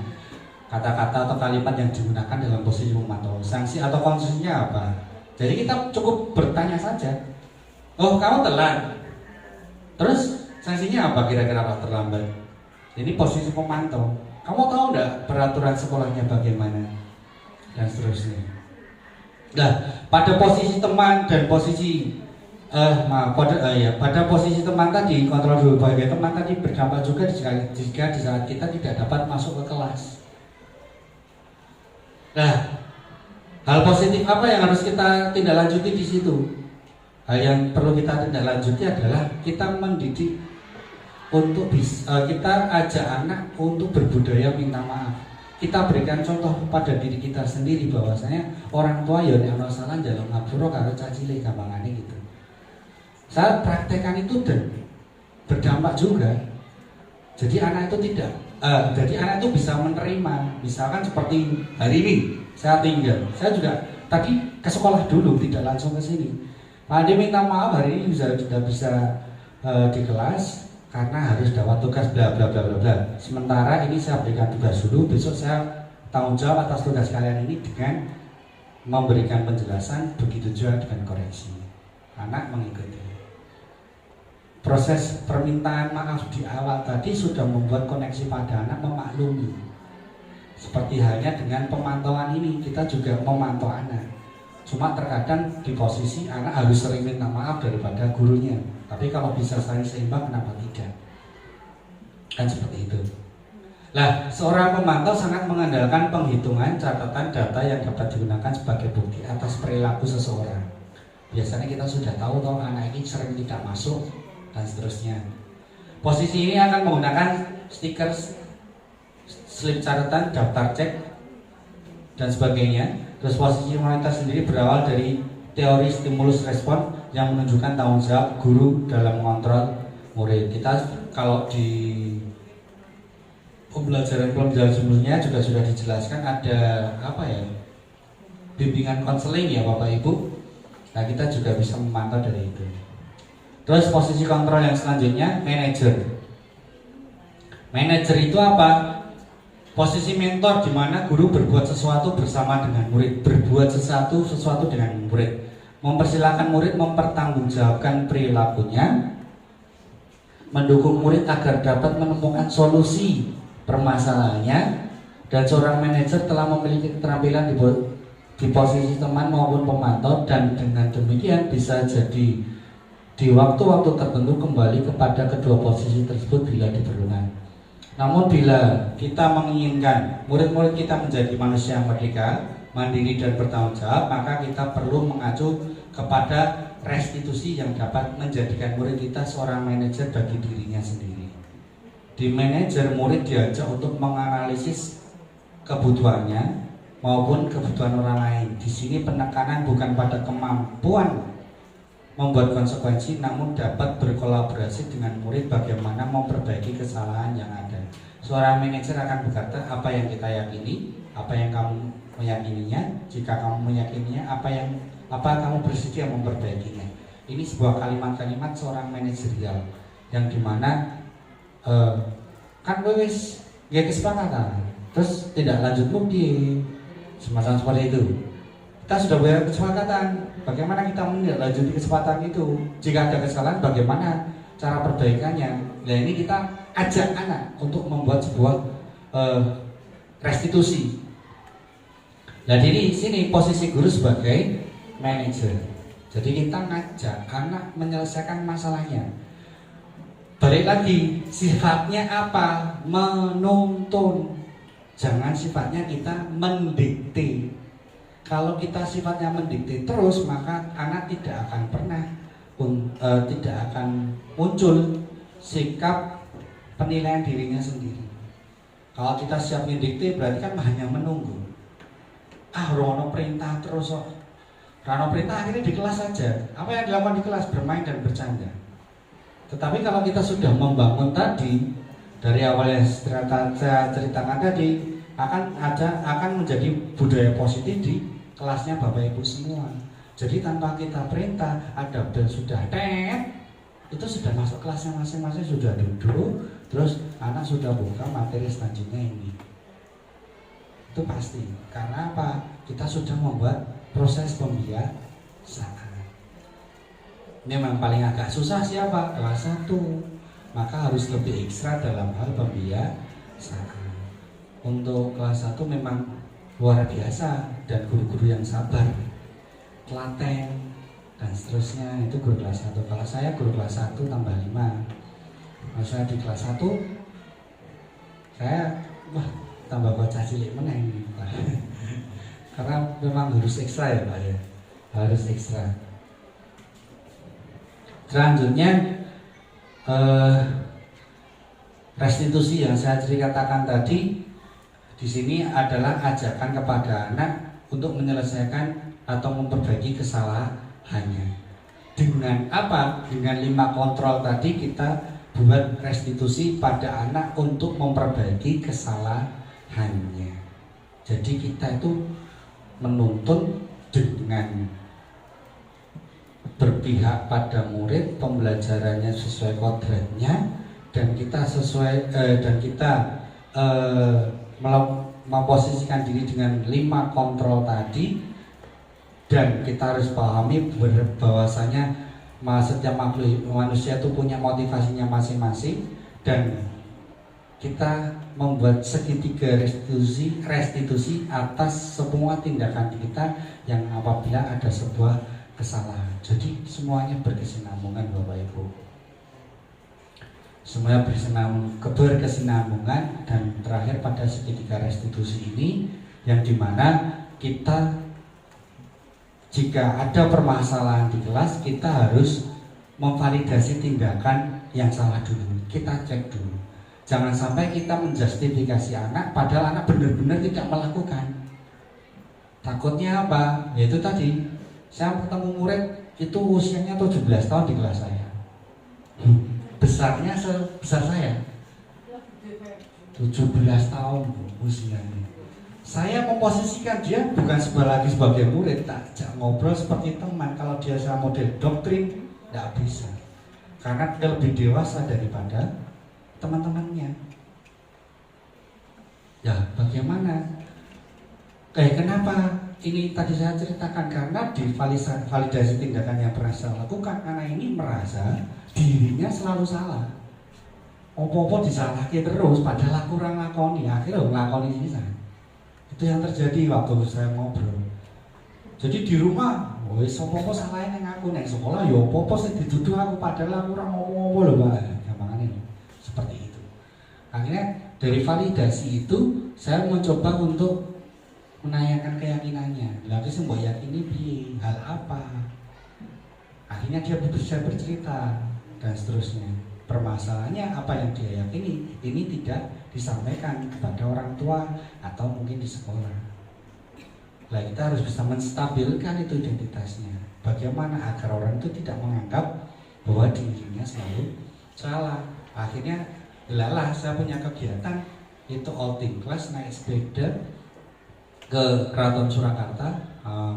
kata-kata atau kalimat yang digunakan dalam posisi pemantau. Sanksi atau konsekuensinya apa? Jadi kita cukup bertanya saja. Oh, kamu telat. Terus sanksinya apa kira-kira Pak terlambat? Ini posisi pemantau. Kamu tahu enggak peraturan sekolahnya bagaimana? Dan seterusnya. Nah, pada posisi teman dan posisi pada posisi teman tadi, kontrol dulu bahwa teman tadi berdampak juga jika di saat kita tidak dapat masuk ke kelas. Nah, hal positif apa yang harus kita tindak lanjuti di situ? Hal yang perlu kita tindak lanjuti adalah kita mendidik untuk kita ajak anak untuk berbudaya minta maaf. Kita berikan contoh pada diri kita sendiri bahwasanya orang tua ya nek ana salah njaluk ngapura karo cacile gampangane gitu. Saya praktekkan itu dan berdampak juga. Jadi anak itu anak itu bisa menerima. Misalkan seperti hari ini saya tinggal, saya juga tadi ke sekolah dulu, tidak langsung ke sini. Pak Ade minta maaf hari ini sudah bisa di kelas karena harus dapat tugas bla bla bla bla bla. Sementara ini saya berikan tugas dulu, besok saya tanggung jawab atas tugas kalian ini dengan memberikan penjelasan, begitu juga dengan koreksi. Anak mengikuti. Proses permintaan maaf di awal tadi sudah membuat koneksi pada anak memaklumi. Seperti halnya dengan pemantauan ini, kita juga memantau anak. Cuma terkadang di posisi anak harus sering minta maaf daripada gurunya. Tapi kalau bisa saling seimbang, kenapa tidak? Kan seperti itu. Nah, seorang pemantau sangat mengandalkan penghitungan catatan data yang dapat digunakan sebagai bukti atas perilaku seseorang. Biasanya kita sudah tahu kalau anak ini sering tidak masuk dan seterusnya. Posisi ini akan menggunakan stiker, slip catatan, daftar cek, dan sebagainya. Terus posisi monitor sendiri berawal dari teori stimulus respon yang menunjukkan tanggung jawab guru dalam mengontrol murid. Kita kalau di pembelajaran sebelumnya juga sudah dijelaskan ada bimbingan konseling ya Bapak Ibu. Nah, kita juga bisa memantau dari itu. Terus posisi kontrol yang selanjutnya manajer. Manajer itu apa? Posisi mentor di mana guru berbuat sesuatu bersama dengan murid, berbuat sesuatu dengan murid, mempersilahkan murid mempertanggungjawabkan perilakunya, mendukung murid agar dapat menemukan solusi permasalahannya, dan seorang manajer telah memiliki keterampilan di posisi teman maupun pemantau, dan dengan demikian bisa jadi di waktu-waktu tertentu kembali kepada kedua posisi tersebut bila diperlukan. Namun bila kita menginginkan murid-murid kita menjadi manusia yang merdeka, mandiri dan bertanggung jawab, maka kita perlu mengacu kepada restitusi yang dapat menjadikan murid kita seorang manajer bagi dirinya sendiri. Di manajer, murid diajak untuk menganalisis kebutuhannya maupun kebutuhan orang lain. Di sini penekanan bukan pada kemampuan membuat konsekuensi, namun dapat berkolaborasi dengan murid bagaimana memperbaiki kesalahan yang ada. Seorang manajer akan berkata apa yang kita yakini, apa yang kamu meyakininya, jika kamu meyakininya, apa kamu bersedia memperbaikinya. Ini sebuah kalimat-kalimat seorang manajerial yang dimana kan wis gak kesepakatan, terus tidak lanjut bukti semacam seperti itu. Kita sudah punya kesepakatan, bagaimana kita menindaklanjuti kesepakatan itu? Jika ada kesalahan, bagaimana cara perbaikannya? Nah, ini kita ajak anak untuk membuat sebuah restitusi. Nah, di sini posisi guru sebagai manajer. Jadi kita ngajak anak menyelesaikan masalahnya. Balik lagi, sifatnya apa? Menuntun. Jangan sifatnya kita mendikte. Kalau kita sifatnya mendikte terus, maka anak tidak akan pernah tidak akan muncul sikap penilaian dirinya sendiri. Kalau kita siap mendikte, berarti kan hanya menunggu. Rono perintah terus kok. Rono perintah akhirnya di kelas saja. Apa yang dilakukan di kelas? Bermain dan bercanda. Tetapi kalau kita sudah membangun tadi dari awal yang saya ceritakan tadi, akan menjadi budaya positif di kelasnya Bapak Ibu semua. Jadi tanpa kita perintah, ada bel sudah itu sudah masuk kelasnya masing-masing, sudah duduk, terus anak sudah buka materi selanjutnya ini. Itu pasti. Karena apa? Kita sudah membuat proses pembiasaan. Ini memang paling agak susah siapa? Kelas 1. Maka harus lebih ekstra dalam hal pembiasaan. Untuk kelas 1 memang luar biasa dan guru-guru yang sabar. telaten, dan seterusnya. Itu guru kelas 1. Kalau saya guru kelas 1 tambah 5. Kalau saya di kelas 1, saya tambah bocah cilik meneng. Karena memang harus ekstra ya Pak ya. Harus ekstra. Selanjutnya restitusi yang saya ceritakan tadi di sini adalah ajakan kepada anak untuk menyelesaikan atau memperbaiki kesalahannya. Dengan apa? Dengan 5 kontrol tadi kita buat restitusi pada anak untuk memperbaiki kesalahannya. Jadi kita itu menuntun dengan berpihak pada murid, pembelajarannya sesuai kodratnya, dan kita memposisikan diri dengan 5 kontrol tadi. Dan kita harus pahami bahwasanya setiap makhluk manusia itu punya motivasinya masing-masing, dan kita membuat segitiga restitusi atas semua tindakan kita yang apabila ada sebuah kesalahan. Jadi semuanya berkesinambungan Bapak Ibu. Semuanya berkesinambungan, dan terakhir pada segitiga restitusi ini yang dimana kita jika ada permasalahan di kelas, kita harus memvalidasi tindakan yang salah dulu. Kita cek dulu. Jangan sampai kita menjustifikasi anak padahal anak benar-benar tidak melakukan. Takutnya apa? Yaitu tadi, saya ketemu murid itu usianya 17 tahun di kelas saya. Besarnya sebesar saya. 17 tahun usianya. Saya memposisikan dia bukan sebagai murid, tak ngobrol seperti teman. Kalau dia sama model doktrin, tidak bisa, karena dia lebih dewasa daripada teman-temannya. Ya, bagaimana? Kenapa ini tadi saya ceritakan? Karena di validasi tindakan yang pernah saya lakukan, anak ini merasa dirinya selalu salah. Opo-opo disalahkan terus, padahal aku kurang lakoni. Akhirnya ngelakoni sisa. Itu yang terjadi waktu saya ngobrol. Jadi di rumah, wis opo-opo salahnya yang aku, nek sekolah ya opo-opo sing dituduh aku padahal aku ora ngopo-ngopo lho Pak. Gampangane seperti itu. Akhirnya dari validasi itu saya mencoba untuk menanyakan keyakinannya. Lalu sing mbok yakini piye? Hal apa? Akhirnya dia bisa bercerita dan seterusnya. Permasalahannya apa yang dia yakini ini tidak disampaikan kepada orang tua atau mungkin di sekolah. Nah, kita harus bisa menstabilkan itu identitasnya. Bagaimana agar orang itu tidak menganggap bahwa dirinya selalu salah. Akhirnya lelah saya punya kegiatan itu outing class, naik sepeda ke Keraton Surakarta.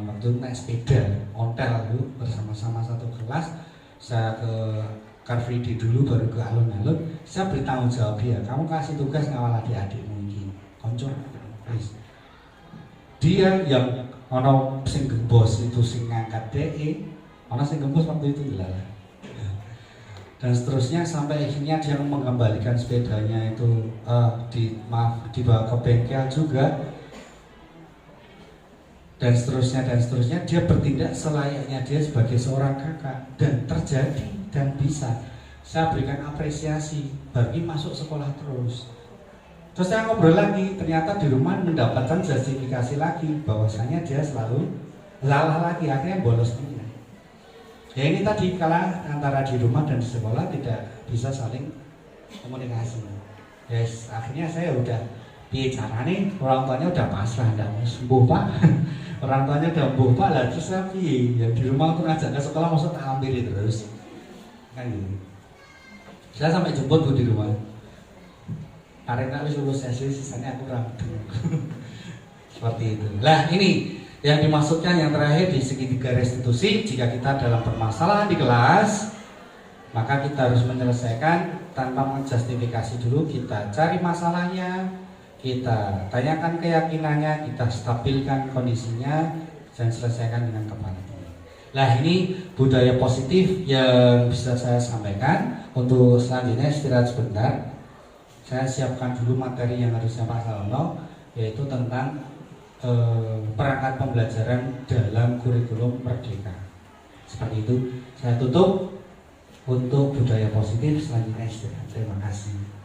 Waktu naik sepeda ontel itu bersama-sama satu kelas. Saya ke Car Free Day dulu, baru ke alun-alun. Saya bertanggung jawab dia. Kamu kasih tugas ngawal adik-adikmu ini. Konco, please. Dia yang ono sing gembos itu sing ngangkat DE, ono sing gembos waktu itu lah. Dan seterusnya sampai akhirnya dia mengembalikan sepedanya itu dibawa ke bengkel juga. Dan seterusnya dia bertindak selayaknya dia sebagai seorang kakak, dan terjadi dan bisa. Saya berikan apresiasi, bagi masuk sekolah terus. Terus saya ngobrol lagi, ternyata di rumah mendapatkan justifikasi lagi bahwasanya dia selalu salah lagi, akhirnya bolos dia. Ya ini tadi, kalah antara di rumah dan di sekolah tidak bisa saling komunikasi. Yes, akhirnya saya udah bicarane, orang tuanya udah pasrah, nggak mau sembuh Pak. Orang tuanya udah mbuh Pak lah, terus saya piye? Ya di rumah aku ngajak ke sekolah maksud tak hampiri terus. Kan gitu. Saya sampai jemput Bu di rumah. Karena wis lulus SD, sisanya aku ragu. Seperti itu. Lah ini yang dimaksudkan yang terakhir di segitiga restitusi. Jika kita dalam permasalahan di kelas, maka kita harus menyelesaikan tanpa menjustifikasi dulu. Kita cari masalahnya, kita tanyakan keyakinannya, kita stabilkan kondisinya, dan selesaikan dengan kepala tinggi. Nah ini budaya positif yang bisa saya sampaikan. Untuk selanjutnya istirahat sebentar. Saya siapkan dulu materi yang harusnya Pak Salono, yaitu tentang perangkat pembelajaran dalam kurikulum Merdeka. Seperti itu. Saya tutup untuk budaya positif selanjutnya istirahat. Terima kasih.